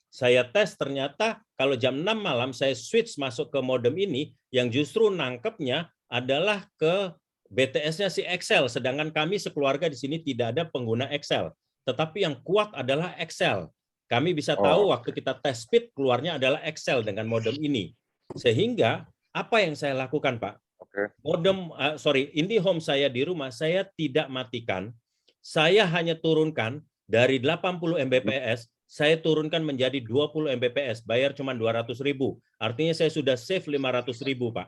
Speaker 1: Saya tes ternyata kalau jam 6 malam saya switch masuk ke modem ini yang justru nangkepnya adalah ke BTS-nya si Excel, sedangkan kami sekeluarga di sini tidak ada pengguna Excel. Tetapi yang kuat adalah Excel. Kami bisa tahu waktu kita tes speed keluarnya adalah Excel dengan modem ini. Sehingga apa yang saya lakukan, Pak? Modem, IndiHome saya di rumah saya tidak matikan. Saya hanya turunkan dari 80 Mbps, saya turunkan menjadi 20 Mbps, bayar cuma 200.000. Artinya saya sudah save 500.000, Pak.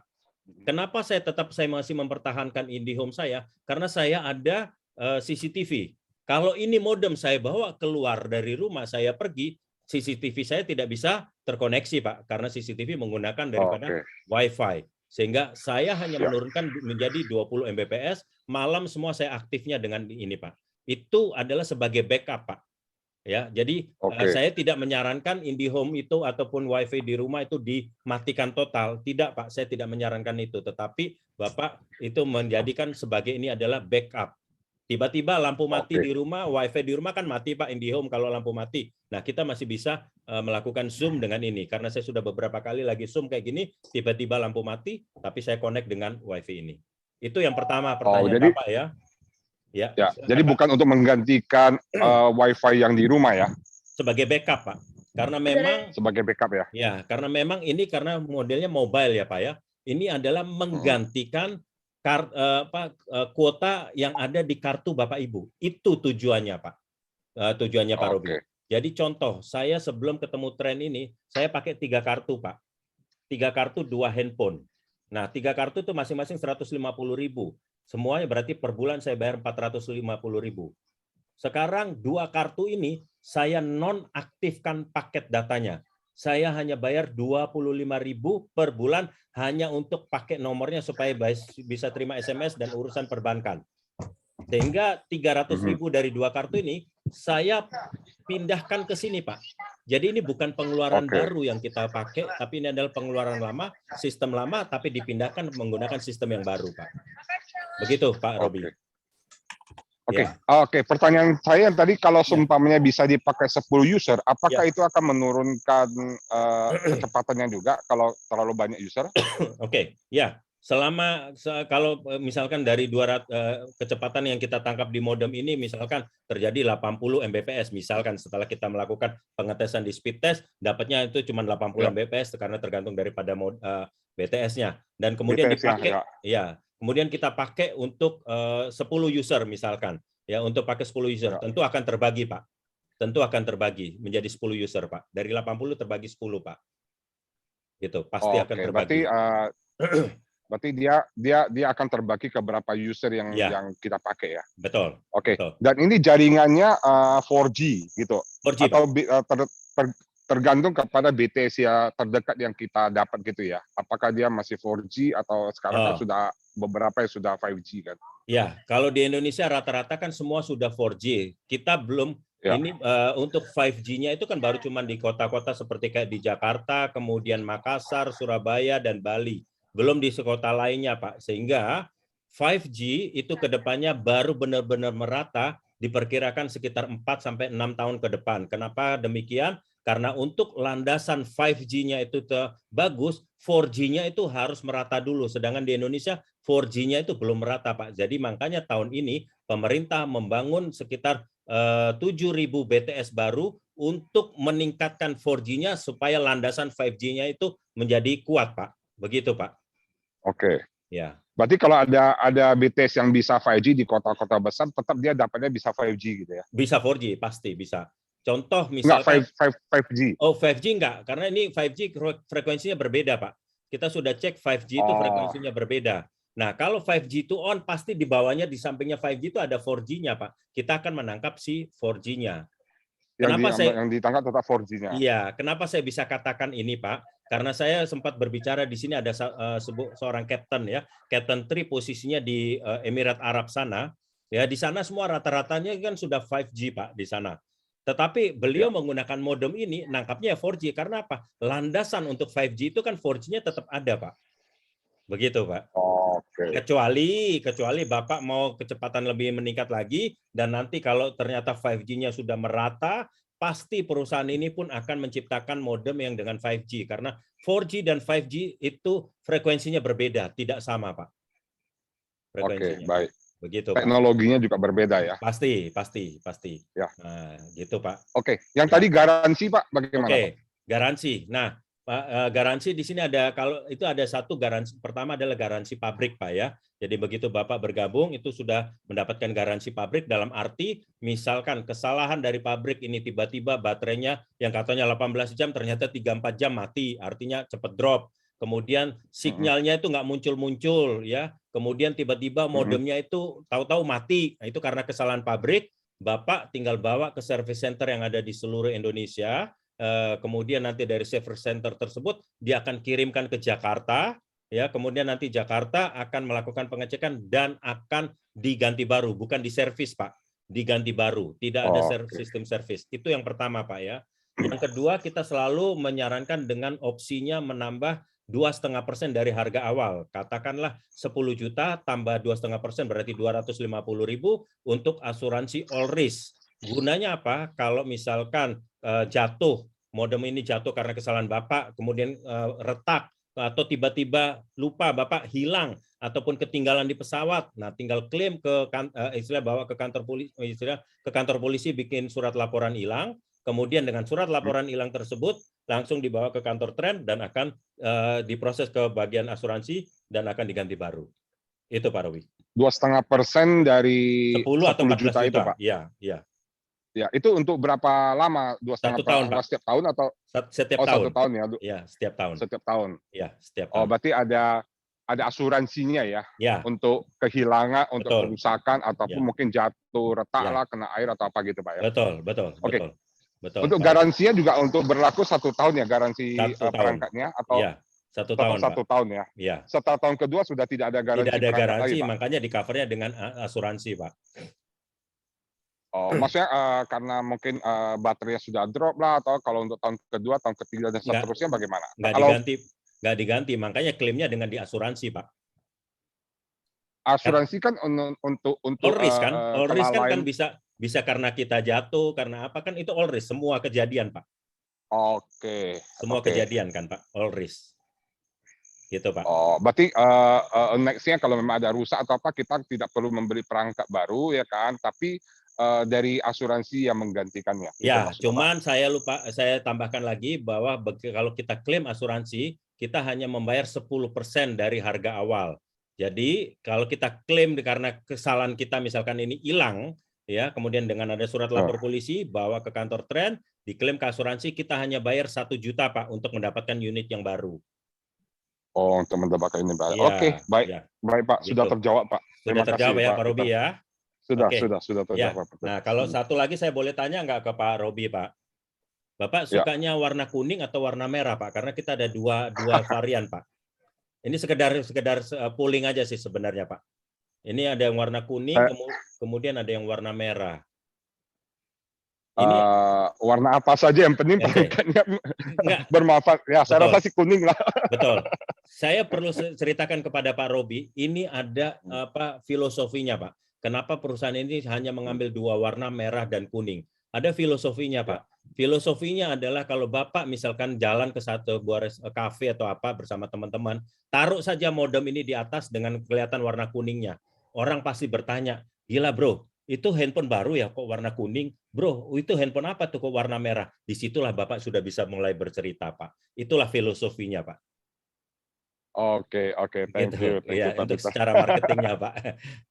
Speaker 1: Kenapa saya masih mempertahankan IndiHome saya? Karena saya ada CCTV. Kalau ini modem saya bawa keluar dari rumah, saya pergi, CCTV saya tidak bisa terkoneksi, Pak, karena CCTV menggunakan daripada Wi-Fi. Sehingga saya hanya menurunkan menjadi 20 Mbps, malam semua saya aktifnya dengan ini, Pak. Itu adalah sebagai backup, Pak. Ya, jadi saya tidak menyarankan IndiHome itu ataupun Wi-Fi di rumah itu dimatikan total. Tidak, Pak, saya tidak menyarankan itu. Tetapi Bapak itu menjadikan sebagai ini adalah backup. Tiba-tiba lampu mati di rumah, Wi-Fi di rumah kan mati, Pak, IndiHome kalau lampu mati. Nah, kita masih bisa melakukan Zoom dengan ini. Karena saya sudah beberapa kali lagi Zoom kayak gini, tiba-tiba lampu mati, tapi saya connect dengan Wi-Fi ini. Itu yang pertama pertanyaan Bapak ya. Ya,
Speaker 7: jadi bukan untuk menggantikan Wi-Fi yang di rumah ya?
Speaker 1: Sebagai backup, Pak. Karena memang
Speaker 7: sebagai backup ya.
Speaker 1: Ya, karena memang ini karena modelnya mobile ya, Pak ya. Ini adalah menggantikan kuota yang ada di kartu Bapak Ibu. Itu tujuannya, Pak. Tujuannya Pak Robi. Jadi contoh, saya sebelum ketemu tren ini, saya pakai 3 kartu, Pak. 3 kartu, 2 handphone. Nah, 3 kartu itu masing-masing 150.000. Semuanya berarti per bulan saya bayar 450.000. Sekarang 2 kartu ini saya nonaktifkan paket datanya. Saya hanya bayar 25.000 per bulan hanya untuk pakai nomornya supaya bisa terima SMS dan urusan perbankan. Sehingga 300.000 dari 2 kartu ini saya pindahkan ke sini, Pak. Jadi ini bukan pengeluaran baru yang kita pakai, tapi ini adalah pengeluaran lama, sistem lama, tapi dipindahkan menggunakan sistem yang baru, Pak. Begitu, Pak Robi.
Speaker 7: Oke. Pertanyaan saya tadi, kalau seumpamanya bisa dipakai 10 user, apakah itu akan menurunkan kecepatannya juga kalau terlalu banyak user?
Speaker 1: Ya. Kalau misalkan dari 200 kecepatan yang kita tangkap di modem ini misalkan terjadi 80 Mbps, misalkan setelah kita melakukan pengetesan di speed test dapatnya itu cuma 80 Mbps karena tergantung daripada BTS-nya, dan kemudian dipakai kemudian kita pakai untuk 10 user misalkan ya, untuk pakai 10 user tentu akan terbagi, Pak. Tentu akan terbagi menjadi 10 user, Pak. Dari 80 terbagi 10, Pak. Gitu, pasti akan terbagi.
Speaker 7: Berarti dia akan terbagi ke berapa user yang kita pakai ya.
Speaker 1: Betul.
Speaker 7: Betul. Dan ini jaringannya 4G gitu. 4G, atau tergantung kepada BTS ya terdekat yang kita dapat gitu ya. Apakah dia masih 4G atau sekarang kan sudah beberapa yang sudah 5G kan?
Speaker 1: Ya, kalau di Indonesia rata-rata kan semua sudah 4G. Kita belum ini untuk 5G-nya itu kan baru cuma di kota-kota seperti kayak di Jakarta, kemudian Makassar, Surabaya dan Bali. Belum di kota lainnya, Pak. Sehingga 5G itu ke depannya baru benar-benar merata, diperkirakan sekitar 4-6 tahun ke depan. Kenapa demikian? Karena untuk landasan 5G-nya itu bagus, 4G-nya itu harus merata dulu. Sedangkan di Indonesia 4G-nya itu belum merata, Pak. Jadi makanya tahun ini pemerintah membangun sekitar 7.000 BTS baru untuk meningkatkan 4G-nya supaya landasan 5G-nya itu menjadi kuat, Pak. Begitu, Pak. Ya.
Speaker 7: Berarti kalau ada BTS yang bisa 5G di kota-kota besar, tetap dia dapatnya bisa 5G gitu ya?
Speaker 1: Bisa 4G, pasti bisa. Contoh misalkan
Speaker 7: 5G.
Speaker 1: 5G enggak, karena ini 5G frekuensinya berbeda, Pak. Kita sudah cek 5G itu frekuensinya berbeda. Nah, kalau 5G itu on, pasti di bawahnya di sampingnya 5G itu ada 4G-nya, Pak. Kita akan menangkap si 4G-nya.
Speaker 7: Yang ditangkap tetap 4G-nya.
Speaker 1: Iya, kenapa saya bisa katakan ini, Pak? Karena saya sempat berbicara di sini ada seorang kapten ya, Captain 3 posisinya di Emirat Arab sana. Ya, di sana semua rata-ratanya kan sudah 5G, Pak, di sana. Tetapi beliau menggunakan modem ini nangkapnya 4G karena apa? Landasan untuk 5G itu kan 4G-nya tetap ada, Pak. Begitu, Pak.
Speaker 7: Oke.
Speaker 1: Kecuali Bapak mau kecepatan lebih meningkat lagi dan nanti kalau ternyata 5G-nya sudah merata, pasti perusahaan ini pun akan menciptakan modem yang dengan 5G karena 4G dan 5G itu frekuensinya berbeda, tidak sama, Pak.
Speaker 7: Oke, baik.
Speaker 1: Begitu,
Speaker 7: teknologinya
Speaker 1: Pak.
Speaker 7: juga berbeda ya.
Speaker 1: Pasti.
Speaker 7: Ya.
Speaker 1: Nah, gitu, Pak.
Speaker 7: Oke, yang tadi garansi, Pak, bagaimana?
Speaker 1: Oke,
Speaker 7: Pak?
Speaker 1: garansi. Nah, Pak, garansi di sini ada, kalau itu ada satu garansi. Pertama adalah garansi pabrik, Pak ya. Jadi begitu Bapak bergabung itu sudah mendapatkan garansi pabrik dalam arti misalkan kesalahan dari pabrik ini tiba-tiba baterainya yang katanya 18 jam ternyata 3-4 jam mati, artinya cepat drop. Kemudian sinyalnya itu nggak muncul-muncul ya. Kemudian tiba-tiba modemnya itu tahu-tahu mati. Nah, itu karena kesalahan pabrik. Bapak tinggal bawa ke service center yang ada di seluruh Indonesia. Kemudian nanti dari service center tersebut dia akan kirimkan ke Jakarta. Ya, kemudian nanti Jakarta akan melakukan pengecekan dan akan diganti baru, bukan diservis, Pak. Diganti baru, tidak ada sistem servis. Itu yang pertama, Pak ya. Yang kedua, kita selalu menyarankan dengan opsinya menambah 2,5% dari harga awal. Katakanlah 10 juta tambah 2,5% berarti 250.000 untuk asuransi all risk. Gunanya apa? Kalau misalkan jatuh, modem ini jatuh karena kesalahan Bapak, kemudian retak, atau tiba-tiba lupa Bapak hilang, ataupun ketinggalan di pesawat, nah tinggal klaim ke bawa ke kantor polisi, bikin surat laporan hilang. Kemudian dengan surat laporan hilang tersebut langsung dibawa ke kantor Trend dan akan diproses ke bagian asuransi dan akan diganti baru. Itu Pak Robi.
Speaker 7: 2,5% dari
Speaker 1: 10 atau 14
Speaker 7: juta itu, Pak.
Speaker 1: Iya.
Speaker 7: Ya, itu untuk berapa lama?
Speaker 1: 1 tahun, Pak.
Speaker 7: Setiap tahun atau
Speaker 1: setiap tahun?
Speaker 7: 1 tahun ya.
Speaker 1: Iya, setiap tahun.
Speaker 7: Setiap tahun.
Speaker 1: Iya, setiap tahun.
Speaker 7: Berarti ada asuransinya ya, untuk kehilangan, untuk kerusakan ataupun mungkin jatuh retak lah, kena air atau apa gitu, Pak ya.
Speaker 1: Betul.
Speaker 7: Oke.
Speaker 1: Betul.
Speaker 7: Untuk garansinya juga untuk berlaku 1 tahun ya, garansi
Speaker 1: 1 tahun.
Speaker 7: perangkatnya atau?
Speaker 1: Iya, 1 tahun.
Speaker 7: 1 tahun ya.
Speaker 1: Iya.
Speaker 7: Setelah tahun kedua sudah tidak ada garansi.
Speaker 1: Tidak ada garansi,
Speaker 7: lagi, Pak.
Speaker 1: makanya di covernya dengan asuransi, Pak.
Speaker 7: Maksudnya karena mungkin baterainya sudah drop lah, atau kalau untuk tahun kedua, tahun ketiga dan seterusnya bagaimana? Nggak diganti,
Speaker 1: makanya klaimnya dengan diasuransi, Pak.
Speaker 7: Asuransi kan untuk
Speaker 1: all risk kan, kan bisa karena kita jatuh, karena apa kan itu all risk, semua kejadian, Pak.
Speaker 7: Oke.
Speaker 1: Semua kejadian kan, Pak, all risk. Gitu, Pak.
Speaker 7: Berarti nextnya kalau memang ada rusak atau apa, kita tidak perlu membeli perangkat baru ya kan, tapi dari asuransi yang menggantikannya.
Speaker 1: Ya, cuman saya tambahkan lagi bahwa kalau kita klaim asuransi, kita hanya membayar 10% dari harga awal. Jadi kalau kita klaim karena kesalahan kita misalkan ini hilang, ya, kemudian dengan ada surat lapor polisi, bawa ke kantor Trend, diklaim ke asuransi, kita hanya bayar 1 juta, Pak, untuk mendapatkan unit yang baru.
Speaker 7: Untuk mendapatkan ini baru.
Speaker 1: Ya,
Speaker 7: Oke, baik.
Speaker 1: Ya.
Speaker 7: Baik, Pak. Sudah terjawab, Pak.
Speaker 1: Sudah terjawab ya, Pak Robi ya?
Speaker 7: Sudah terjawab.
Speaker 1: Ya. Nah, kalau satu lagi saya boleh tanya nggak ke Pak Robi, Pak? Bapak sukanya warna kuning atau warna merah, Pak? Karena kita ada dua varian, Pak. Ini sekedar pooling aja sih sebenarnya, Pak. Ini ada yang warna kuning, kemudian ada yang warna merah. Ini
Speaker 7: warna apa saja yang penting perangkatnya bermanfaat. Ya, saya rasa sih kuning lah.
Speaker 1: Betul. Saya perlu ceritakan kepada Pak Robi, ini ada filosofinya, Pak. Kenapa perusahaan ini hanya mengambil 2 warna, merah dan kuning? Ada filosofinya, Pak. Filosofinya adalah kalau Bapak misalkan jalan ke satu buah kafe atau apa bersama teman-teman, taruh saja modem ini di atas dengan kelihatan warna kuningnya. Orang pasti bertanya, gila bro, itu handphone baru ya kok warna kuning? Bro, itu handphone apa tuh kok warna merah? Disitulah Bapak sudah bisa mulai bercerita, Pak. Itulah filosofinya, Pak.
Speaker 7: Oke, thank you.
Speaker 1: Ya, untuk secara marketingnya, Pak.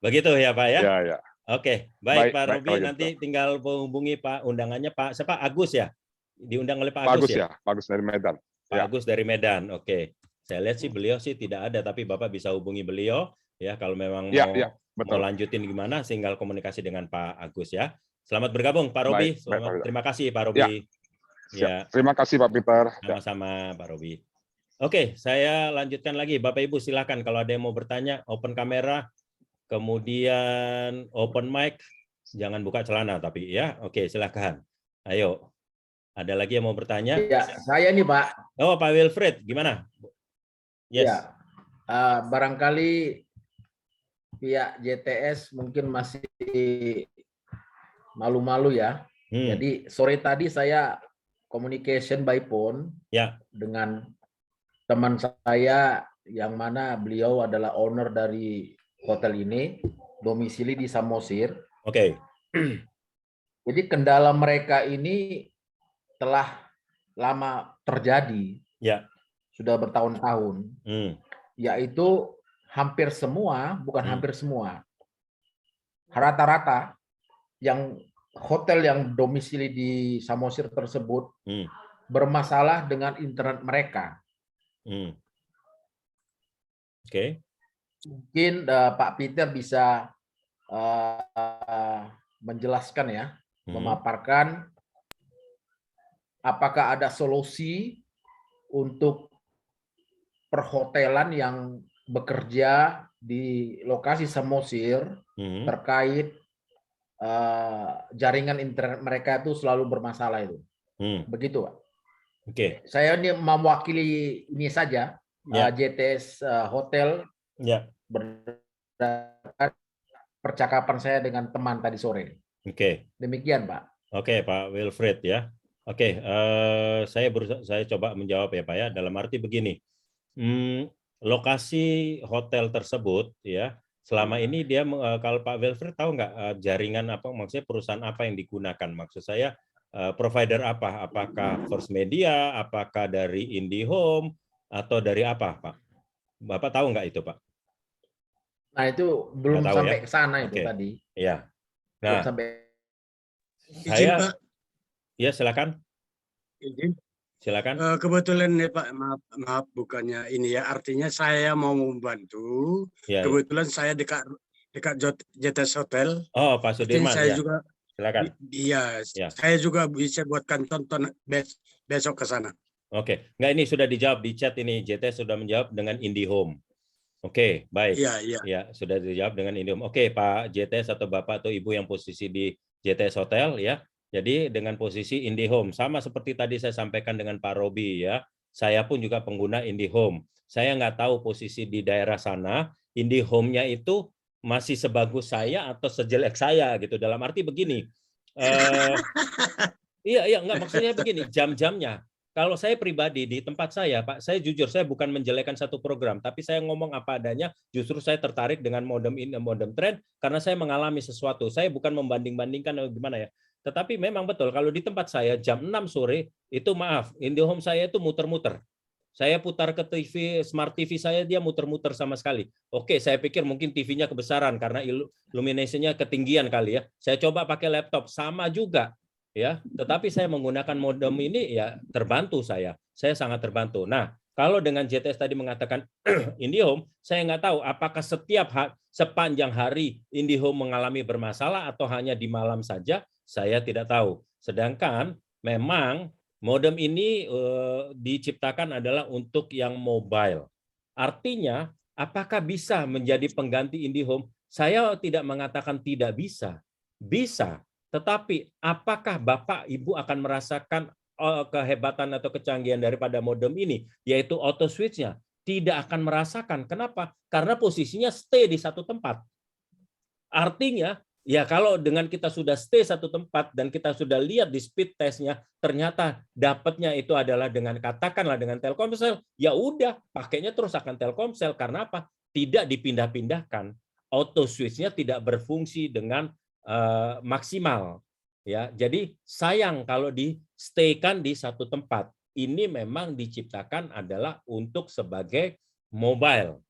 Speaker 1: Begitu ya, Pak ya?
Speaker 7: Ya.
Speaker 1: Oke, baik Pak Robi, nanti tinggal menghubungi Pak undangannya Pak siapa? Agus ya? Diundang oleh Pak Agus ya?
Speaker 7: Pak Agus dari Medan.
Speaker 1: Pak Agus dari Medan. Oke. Saya lihat sih beliau sih tidak ada, tapi Bapak bisa hubungi beliau ya kalau memang mau lanjutin gimana, tinggal komunikasi dengan Pak Agus ya. Selamat bergabung Pak Robi. Terima kasih Pak Robi.
Speaker 7: Ya. Terima kasih Pak Peter.
Speaker 1: Sama-sama Pak Robi. Oke, saya lanjutkan lagi. Bapak Ibu silakan kalau ada yang mau bertanya, open kamera, kemudian open mic, jangan buka celana tapi ya. Oke, silakan. Ayo, ada lagi yang mau bertanya?
Speaker 4: Ya, saya nih Pak.
Speaker 1: Oh, Pak Wilfred, gimana? Yes.
Speaker 4: Ya, barangkali pihak JTS mungkin masih malu-malu ya. Jadi sore tadi saya communication by phone dengan teman saya yang mana beliau adalah owner dari hotel ini, domisili di Samosir.
Speaker 1: Oke.
Speaker 4: Jadi kendala mereka ini telah lama terjadi.
Speaker 1: Ya.
Speaker 4: Sudah bertahun-tahun. Yaitu hampir semua, bukan hampir semua. Rata-rata yang hotel yang domisili di Samosir tersebut bermasalah dengan internet mereka.
Speaker 1: Oke.
Speaker 4: Mungkin Pak Peter bisa menjelaskan ya, memaparkan apakah ada solusi untuk perhotelan yang bekerja di lokasi Samosir terkait jaringan internet mereka itu selalu bermasalah itu. Begitu, Pak.
Speaker 1: Oke.
Speaker 4: Saya ini mewakili ini saja, JTS Hotel, berdasarkan percakapan saya dengan teman tadi sore.
Speaker 1: Oke.
Speaker 4: Demikian, Pak.
Speaker 1: Oke, Pak Wilfred ya. Oke, saya coba menjawab ya, Pak ya. Dalam arti begini, lokasi hotel tersebut ya, selama ini dia kalau Pak Wilfred tahu nggak jaringan apa, maksudnya perusahaan apa yang digunakan? Maksud saya provider apa? Apakah First Media, apakah dari IndiHome, atau dari apa, Pak? Bapak tahu nggak itu, Pak?
Speaker 4: Nah, itu belum
Speaker 1: tahu,
Speaker 4: sampai
Speaker 1: ya?
Speaker 4: ke sana itu tadi.
Speaker 1: Iya. Nah,
Speaker 4: sampai...
Speaker 3: Izin, Pak.
Speaker 1: Ya, silakan.
Speaker 3: Izin.
Speaker 1: Silakan.
Speaker 3: Kebetulan nih Pak, maaf bukannya ini ya, artinya saya mau membantu. Kebetulan saya dekat JTS Hotel.
Speaker 1: Oh, Pak Sudirman.
Speaker 3: Saya juga
Speaker 1: silakan.
Speaker 3: Iya, saya juga bisa buatkan contoh besok ke sana.
Speaker 1: Oke, nggak, ini sudah dijawab di chat ini, JTS sudah menjawab dengan IndiHome. Oke, baik.
Speaker 3: Iya.
Speaker 1: Ya, sudah dijawab dengan IndiHome. Oke, Pak JTS atau Bapak atau Ibu yang posisi di JTS Hotel ya. Jadi dengan posisi IndiHome, sama seperti tadi saya sampaikan dengan Pak Robi ya, saya pun juga pengguna IndiHome. Saya nggak tahu posisi di daerah sana, IndiHome-nya itu masih sebagus saya atau sejelek saya gitu. Dalam arti begini, iya, nggak, maksudnya begini, jam-jamnya. Kalau saya pribadi di tempat saya, Pak, saya jujur, saya bukan menjelekkan satu program, tapi saya ngomong apa adanya, justru saya tertarik dengan modem ini, modem trend, karena saya mengalami sesuatu. Saya bukan membanding-bandingkan atau gimana ya. Tetapi memang betul, kalau di tempat saya jam 6 sore, itu maaf, IndiHome saya itu muter-muter. Saya putar ke TV, Smart TV saya, dia muter-muter sama sekali. Oke, saya pikir mungkin TV-nya kebesaran, karena illumination-nya ketinggian kali ya. Saya coba pakai laptop, sama juga. Ya, tetapi saya menggunakan modem ini ya terbantu saya sangat terbantu. Nah, kalau dengan JTS tadi mengatakan IndiHome, saya nggak tahu apakah sepanjang hari IndiHome mengalami bermasalah atau hanya di malam saja, saya tidak tahu. Sedangkan memang modem ini diciptakan adalah untuk yang mobile. Artinya, apakah bisa menjadi pengganti IndiHome? Saya tidak mengatakan tidak bisa. Bisa. Tetapi apakah Bapak Ibu akan merasakan kehebatan atau kecanggihan daripada modem ini, yaitu auto switch-nya? Tidak akan merasakan. Kenapa? Karena posisinya stay di satu tempat. Artinya, ya kalau dengan kita sudah stay satu tempat dan kita sudah lihat di speed test-nya, ternyata dapatnya itu adalah dengan katakanlah dengan Telkomsel, ya udah pakainya terus akan Telkomsel. Karena apa? Tidak dipindah-pindahkan. Auto switch-nya tidak berfungsi dengan maksimal ya. Jadi sayang kalau di-stay-kan di satu tempat. Ini memang diciptakan adalah untuk sebagai mobile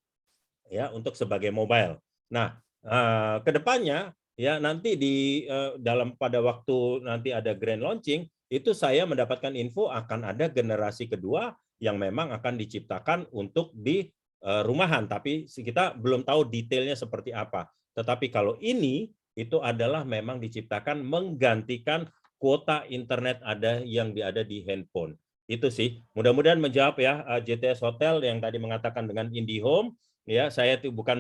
Speaker 1: ya, untuk sebagai mobile. Nah, kedepannya ya nanti di dalam pada waktu nanti ada grand launching itu saya mendapatkan info akan ada generasi kedua yang memang akan diciptakan untuk di rumahan, tapi kita belum tahu detailnya seperti apa. Tetapi kalau ini itu adalah memang diciptakan menggantikan kuota internet yang ada di handphone. Itu sih, mudah-mudahan menjawab ya JTS Hotel yang tadi mengatakan dengan IndiHome, ya, saya itu bukan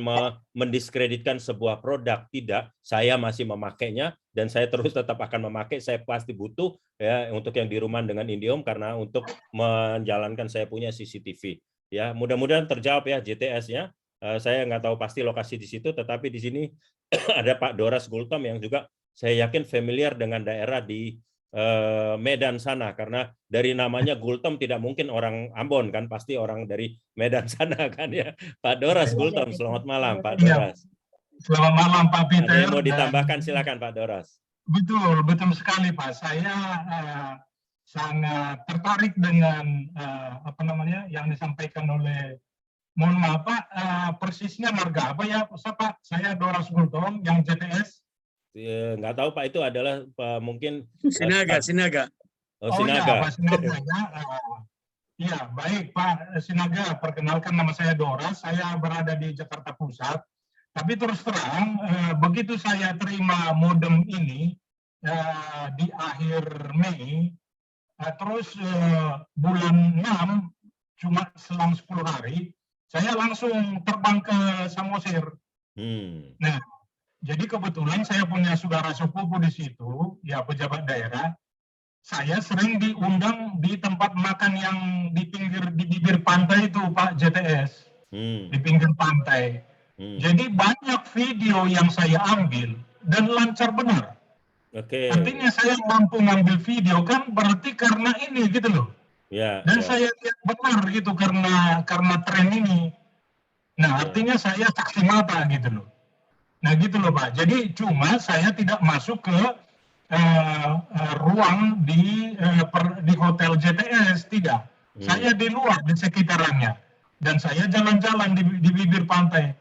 Speaker 1: mendiskreditkan sebuah produk, tidak. Saya masih memakainya dan saya terus tetap akan memakai. Saya pasti butuh ya untuk yang di rumah dengan IndiHome karena untuk menjalankan saya punya CCTV. Ya, mudah-mudahan terjawab ya JTS-nya. Saya nggak tahu pasti lokasi di situ, tetapi di sini ada Pak Doras Gultom yang juga saya yakin familiar dengan daerah di Medan sana, karena dari namanya Gultom tidak mungkin orang Ambon kan, pasti orang dari Medan sana kan ya. Pak Doras Gultom, selamat malam Pak Doras.
Speaker 8: Selamat malam Pak Peter.
Speaker 1: Ada yang mau ditambahkan silakan Pak Doras.
Speaker 8: Betul sekali Pak. Saya sangat tertarik dengan apa namanya yang disampaikan oleh, mohon maaf Pak, persisnya marga apa ya Pak? Saya Doras Gultom yang JTS.
Speaker 1: Nggak tahu Pak, itu adalah mungkin
Speaker 3: Sinaga.
Speaker 1: Oh, Sinaga.
Speaker 8: Iya, Pak Sinaga ya. Iya, baik Pak Sinaga, perkenalkan nama saya Doras, saya berada di Jakarta Pusat. Tapi terus terang, begitu saya terima modem ini di akhir Mei, terus bulan 6, cuma selang 10 hari, saya langsung terbang ke Samosir. Nah, jadi kebetulan saya punya saudara sepupu di situ, ya pejabat daerah. Saya sering diundang di tempat makan yang di bibir pantai itu Pak JTS, di pinggir pantai. Jadi banyak video yang saya ambil dan lancar benar. Artinya saya mampu ngambil video kan berarti karena ini gitu loh. Dan saya lihat benar gitu karena tren ini. Nah artinya saya saksi mata gitu loh. Nah gitu loh Pak. Jadi cuma saya tidak masuk ke ruang di hotel JTS, tidak. Saya di luar di sekitarannya dan saya jalan-jalan di bibir pantai,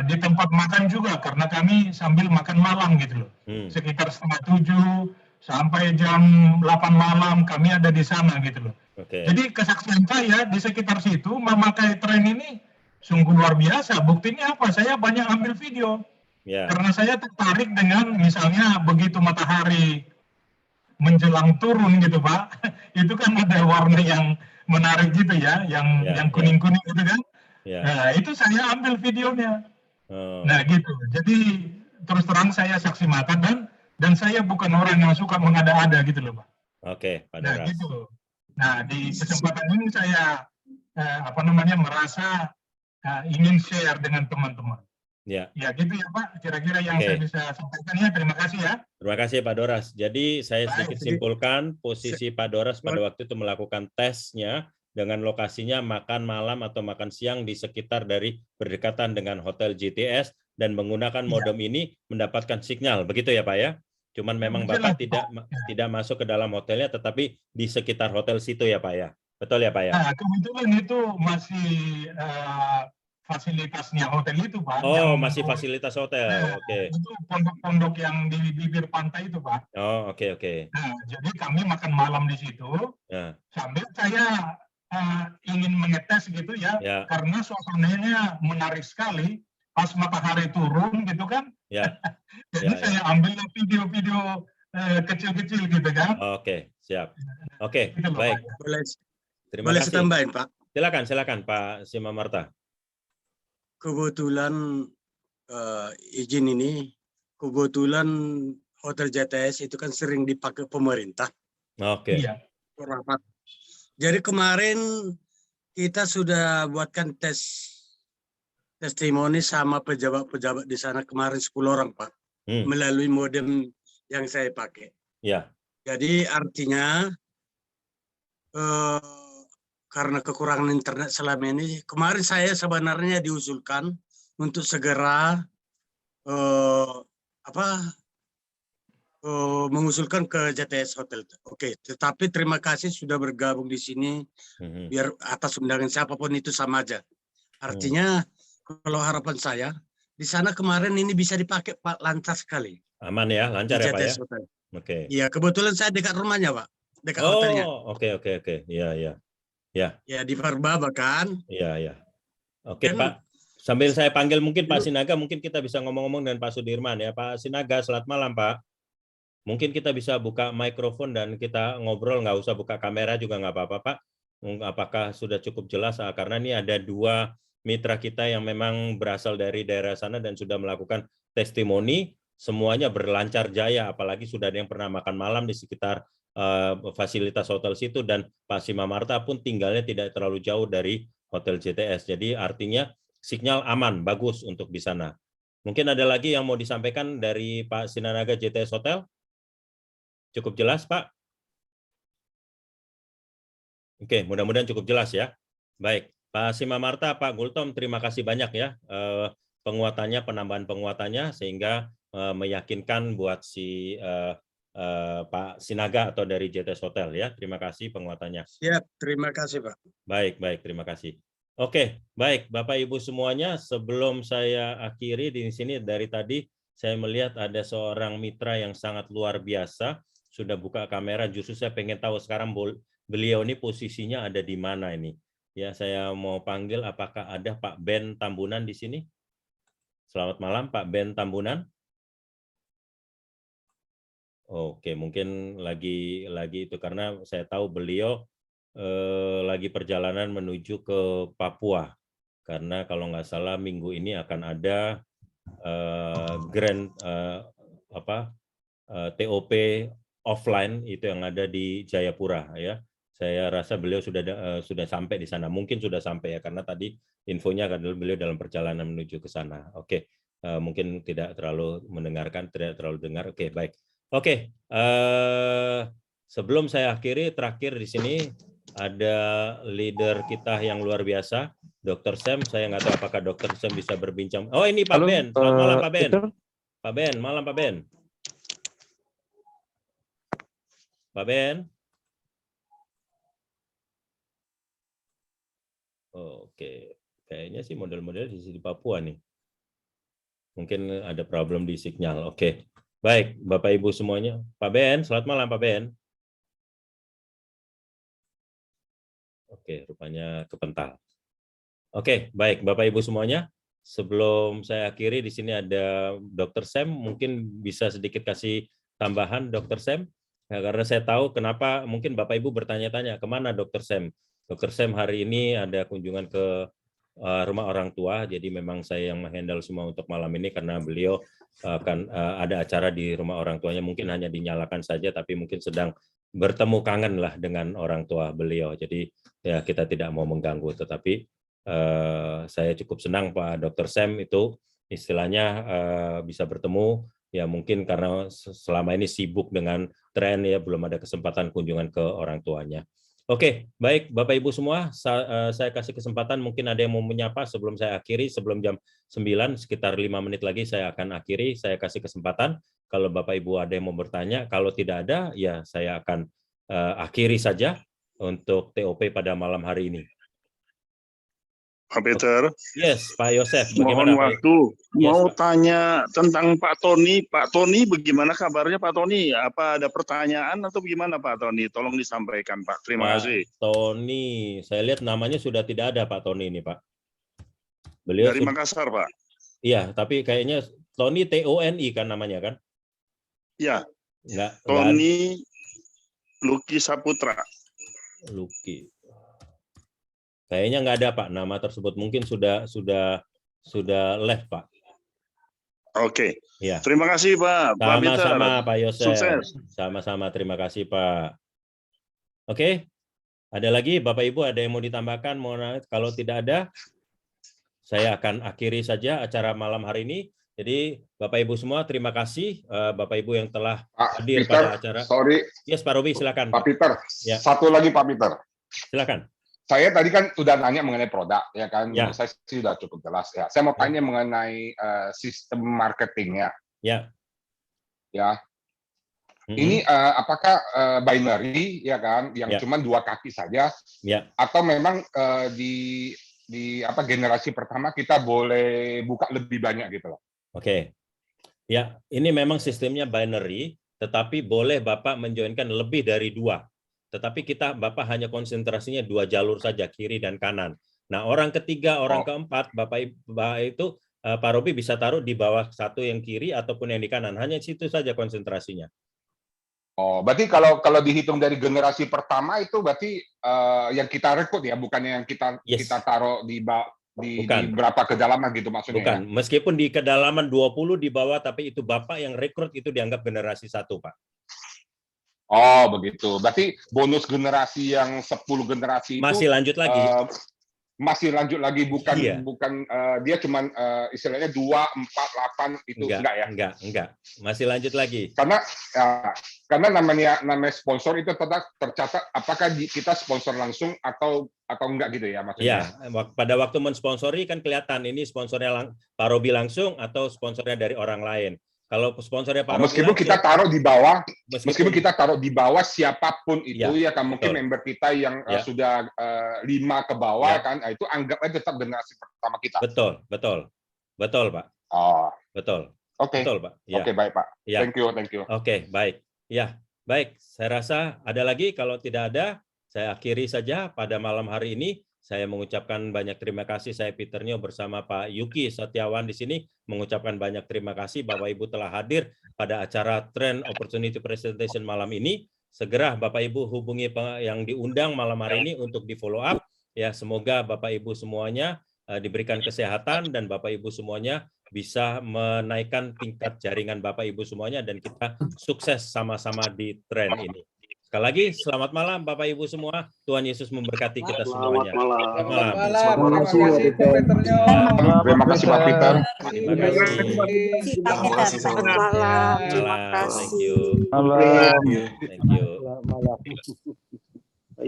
Speaker 8: di tempat makan juga karena kami sambil makan malam gitu loh. Sekitar 6:30 sampai jam 8 malam kami ada di sana gitu loh. Jadi kesaksian saya di sekitar situ memakai tren ini sungguh luar biasa. Buktinya apa? Saya banyak ambil video. Karena saya tertarik dengan misalnya begitu matahari menjelang turun gitu Pak, itu kan ada warna yang menarik gitu ya, yang kuning-kuning gitu kan. Nah itu saya ambil videonya. Nah gitu, jadi terus terang saya saksi mata dan saya bukan orang yang suka mengada-ada gitu loh Pak.
Speaker 1: Pak
Speaker 8: Nah
Speaker 1: Doras.
Speaker 8: gitu. Nah di kesempatan ini saya merasa ingin share dengan teman-teman. Ya gitu ya Pak, kira-kira yang saya bisa sampaikan ya. Terima kasih ya.
Speaker 1: Terima kasih Pak Doras. Jadi saya sedikit simpulkan posisi Pak Doras pada waktu itu melakukan tesnya dengan lokasinya makan malam atau makan siang di sekitar dari berdekatan dengan hotel JTS dan menggunakan modem ini mendapatkan sinyal, begitu ya Pak ya? Cuman memang Bapak tidak masuk ke dalam hotelnya, tetapi di sekitar hotel situ ya Pak ya? Betul ya Pak ya?
Speaker 8: Nah, kebetulan itu masih fasilitasnya hotel itu Pak.
Speaker 1: Oh, masih fasilitas hotel.
Speaker 8: Itu pondok-pondok yang di bibir pantai itu Pak.
Speaker 1: Oh, oke.
Speaker 8: Nah, jadi kami makan malam di situ. Sambil saya ingin mengetes gitu ya, karena suasananya menarik sekali. Pas matahari turun gitu kan. Jadi saya ambil video-video kecil-kecil gitu kan.
Speaker 1: Oke, siap. Oke,
Speaker 8: gitu
Speaker 1: baik. Terima
Speaker 3: boleh
Speaker 1: kasih.
Speaker 3: Saya tambahin Pak.
Speaker 1: Silakan Pak Simamarta.
Speaker 3: Kebetulan izin ini, kebetulan Hotel JTS itu kan sering dipakai pemerintah.
Speaker 8: Iya.
Speaker 3: Jadi kemarin kita sudah buatkan testimoni sama pejabat-pejabat di sana kemarin 10 orang Pak, melalui modem yang saya pakai. Jadi artinya karena kekurangan internet selama ini, kemarin saya sebenarnya diusulkan untuk segera mengusulkan ke JTS Hotel. Oke, tetapi terima kasih sudah bergabung di sini. Biar atas undangan siapapun itu sama aja. Artinya kalau harapan saya di sana kemarin ini bisa dipakai Pak, lancar sekali.
Speaker 1: Aman ya, lancar ya Pak ya.
Speaker 3: Oke. Iya, kebetulan saya dekat rumahnya Pak, dekat hotelnya.
Speaker 1: Oke. Iya.
Speaker 3: Ya di Parbaba kan.
Speaker 1: Iya. Oke Pak, sambil saya panggil mungkin Pak Sinaga, mungkin kita bisa ngomong-ngomong dengan Pak Sudirman ya. Pak Sinaga, selamat malam Pak. Mungkin kita bisa buka mikrofon dan kita ngobrol, nggak usah buka kamera juga nggak apa-apa Pak. Apakah sudah cukup jelas? Karena ini ada dua mitra kita yang memang berasal dari daerah sana dan sudah melakukan testimoni, semuanya berlancar jaya, apalagi sudah ada yang pernah makan malam di sekitar fasilitas hotel situ, dan Pak Simamarta pun tinggalnya tidak terlalu jauh dari Hotel JTS. Jadi artinya sinyal aman, bagus untuk di sana. Mungkin ada lagi yang mau disampaikan dari Pak Sinanaga JTS Hotel? Cukup jelas, Pak? Oke, mudah-mudahan cukup jelas ya. Baik, Pak Simamarta, Pak Gultom, terima kasih banyak ya penguatannya, penambahan penguatannya, sehingga meyakinkan buat si Pak Sinaga atau dari JTS Hotel ya. Terima kasih penguatannya.
Speaker 3: Siap, terima kasih Pak.
Speaker 1: Baik, terima kasih. Oke, baik Bapak Ibu semuanya, sebelum saya akhiri di sini, dari tadi saya melihat ada seorang mitra yang sangat luar biasa, sudah buka kamera, justru saya pengen tahu sekarang beliau ini posisinya ada di mana ini. Ya, saya mau panggil, apakah ada Pak Ben Tambunan di sini? Selamat malam Pak Ben Tambunan. Oke, mungkin lagi itu karena saya tahu beliau lagi perjalanan menuju ke Papua, karena kalau nggak salah minggu ini akan ada TOP offline itu yang ada di Jayapura ya. Saya rasa beliau sudah sampai di sana, mungkin sudah sampai ya, karena tadi infonya adalah beliau dalam perjalanan menuju ke sana. Oke, mungkin tidak terlalu mendengarkan, tidak terlalu dengar. Oke, baik. Oke, sebelum saya akhiri, terakhir di sini ada leader kita yang luar biasa, Dr. Sam. Saya nggak tahu apakah Dr. Sam bisa berbincang. Oh, ini Pak Ben. Selamat malam Pak Ben. Pak Ben, malam Pak Ben. Pak Ben. Oke, kayaknya sih model-model di Papua nih. Mungkin ada problem di sinyal. Oke, baik Bapak Ibu semuanya. Pak Ben, selamat malam Pak Ben. Oke, rupanya kepental. Oke, baik Bapak Ibu semuanya. Sebelum saya akhiri, di sini ada Dr. Sam. Mungkin bisa sedikit kasih tambahan Dr. Sam. Ya, karena saya tahu kenapa mungkin Bapak Ibu bertanya-tanya kemana Dr. Sam. Dr. Sam hari ini ada kunjungan ke rumah orang tua, jadi memang saya yang menghandle semua untuk malam ini karena beliau akan ada acara di rumah orang tuanya, mungkin hanya dinyalakan saja, tapi mungkin sedang bertemu kangen lah dengan orang tua beliau. Jadi ya kita tidak mau mengganggu, tetapi saya cukup senang Pak Dr. Sam itu istilahnya bisa bertemu, ya mungkin karena selama ini sibuk dengan tren ya, belum ada kesempatan kunjungan ke orang tuanya. Oke, baik Bapak Ibu semua, saya kasih kesempatan, mungkin ada yang mau menyapa sebelum saya akhiri, sebelum jam 9, sekitar 5 menit lagi saya akan akhiri, saya kasih kesempatan, kalau Bapak Ibu ada yang mau bertanya, kalau tidak ada, ya saya akan akhiri saja untuk TOP pada malam hari ini.
Speaker 6: Pak Peter.
Speaker 1: Yes, Pak Yosef.
Speaker 6: Mohon waktu. Mau tanya tentang Pak Tony. Pak Tony, bagaimana kabarnya Pak Tony? Apa ada pertanyaan atau bagaimana Pak Tony? Tolong disampaikan Pak. Terima kasih.
Speaker 1: Tony, saya lihat namanya sudah tidak ada Pak Tony ini Pak. Beliau
Speaker 6: dari Makassar Pak.
Speaker 1: Iya, tapi kayaknya Tony TONI kan namanya kan?
Speaker 6: Iya.
Speaker 1: Tony
Speaker 6: Luki Saputra.
Speaker 1: Luki. Kayaknya nggak ada Pak nama tersebut, mungkin sudah left Pak.
Speaker 6: Oke.
Speaker 1: Ya.
Speaker 6: Terima kasih Pak.
Speaker 1: Sama-sama Pak Yosef.
Speaker 6: Sukses.
Speaker 1: Sama-sama, terima kasih Pak. Oke. Ada lagi Bapak Ibu ada yang mau ditambahkan? Kalau tidak ada, saya akan akhiri saja acara malam hari ini. Jadi Bapak Ibu semua terima kasih Bapak Ibu yang telah hadir pada acara.
Speaker 7: Sorry.
Speaker 1: Yes Pak Robi, silakan.
Speaker 7: Pak Peter. Ya. Satu lagi Pak Peter.
Speaker 1: Silakan.
Speaker 7: Saya tadi kan sudah nanya mengenai produk, ya kan?
Speaker 1: Ya.
Speaker 7: Saya sudah cukup jelas. Ya. Saya mau tanya mengenai sistem marketingnya.
Speaker 1: Ya.
Speaker 7: Ya. Ini apakah binary, ya kan? Yang cuma 2 kaki saja?
Speaker 1: Ya.
Speaker 7: Atau memang di generasi pertama kita boleh buka lebih banyak gitu loh?
Speaker 1: Oke. Ya, ini memang sistemnya binary, tetapi boleh Bapak menjoinkan lebih dari 2. Tetapi Bapak hanya konsentrasinya 2 jalur saja, kiri dan kanan. Nah, orang ketiga, orang keempat, Bapak itu Pak Robi bisa taruh di bawah satu yang kiri ataupun yang di kanan. Hanya situ saja konsentrasinya.
Speaker 7: Oh, berarti kalau dihitung dari generasi pertama itu berarti yang kita rekrut ya, bukannya yang kita taruh di di berapa kedalaman gitu maksudnya?
Speaker 1: Bukan, meskipun di kedalaman 20 di bawah, tapi itu Bapak yang rekrut itu dianggap generasi 1, Pak.
Speaker 7: Oh, begitu. Berarti bonus generasi yang 10 generasi itu
Speaker 1: masih lanjut lagi.
Speaker 7: Masih lanjut lagi, bukan dia cuman istilahnya 2, 4, 8 itu enggak ya?
Speaker 1: Enggak. Masih lanjut lagi.
Speaker 7: Karena namanya sponsor itu tetap tercatat apakah kita sponsor langsung atau enggak gitu ya maksudnya.
Speaker 1: Iya, pada waktu mensponsori kan kelihatan ini sponsornya Pak Robi langsung atau sponsornya dari orang lain. Kalau sponsornya Pak Robi
Speaker 7: meskipun
Speaker 1: langsung,
Speaker 7: kita taruh di bawah, meskipun kita taruh di bawah siapapun itu ya kan mungkin member kita yang sudah 5 ke bawah kan, itu anggapnya tetap generasi pertama kita.
Speaker 1: Betul Pak. Betul.
Speaker 7: Oke.
Speaker 1: Betul Pak. Ya.
Speaker 7: Oke, baik Pak.
Speaker 1: Ya.
Speaker 7: Thank you.
Speaker 1: Oke, baik. Ya, baik. Saya rasa ada lagi, kalau tidak ada, saya akhiri saja pada malam hari ini. Saya mengucapkan banyak terima kasih. Saya Peter Nyo bersama Pak Yuki Setiawan di sini mengucapkan banyak terima kasih Bapak Ibu telah hadir pada acara Trend Opportunity Presentation malam ini. Segera Bapak Ibu hubungi yang diundang malam hari ini untuk di follow up. Ya, semoga Bapak Ibu semuanya diberikan kesehatan dan Bapak Ibu semuanya bisa menaikkan tingkat jaringan Bapak Ibu semuanya dan kita sukses sama-sama di Trend ini. Sekali lagi, selamat malam Bapak Ibu semua. Tuhan Yesus memberkati kita semuanya.
Speaker 9: Selamat malam.
Speaker 7: Terima kasih Pak Peter.
Speaker 1: Terima kasih.
Speaker 9: Terima kasih. Selamat malam.
Speaker 1: Thank you.
Speaker 9: Thank you.
Speaker 1: Thank you.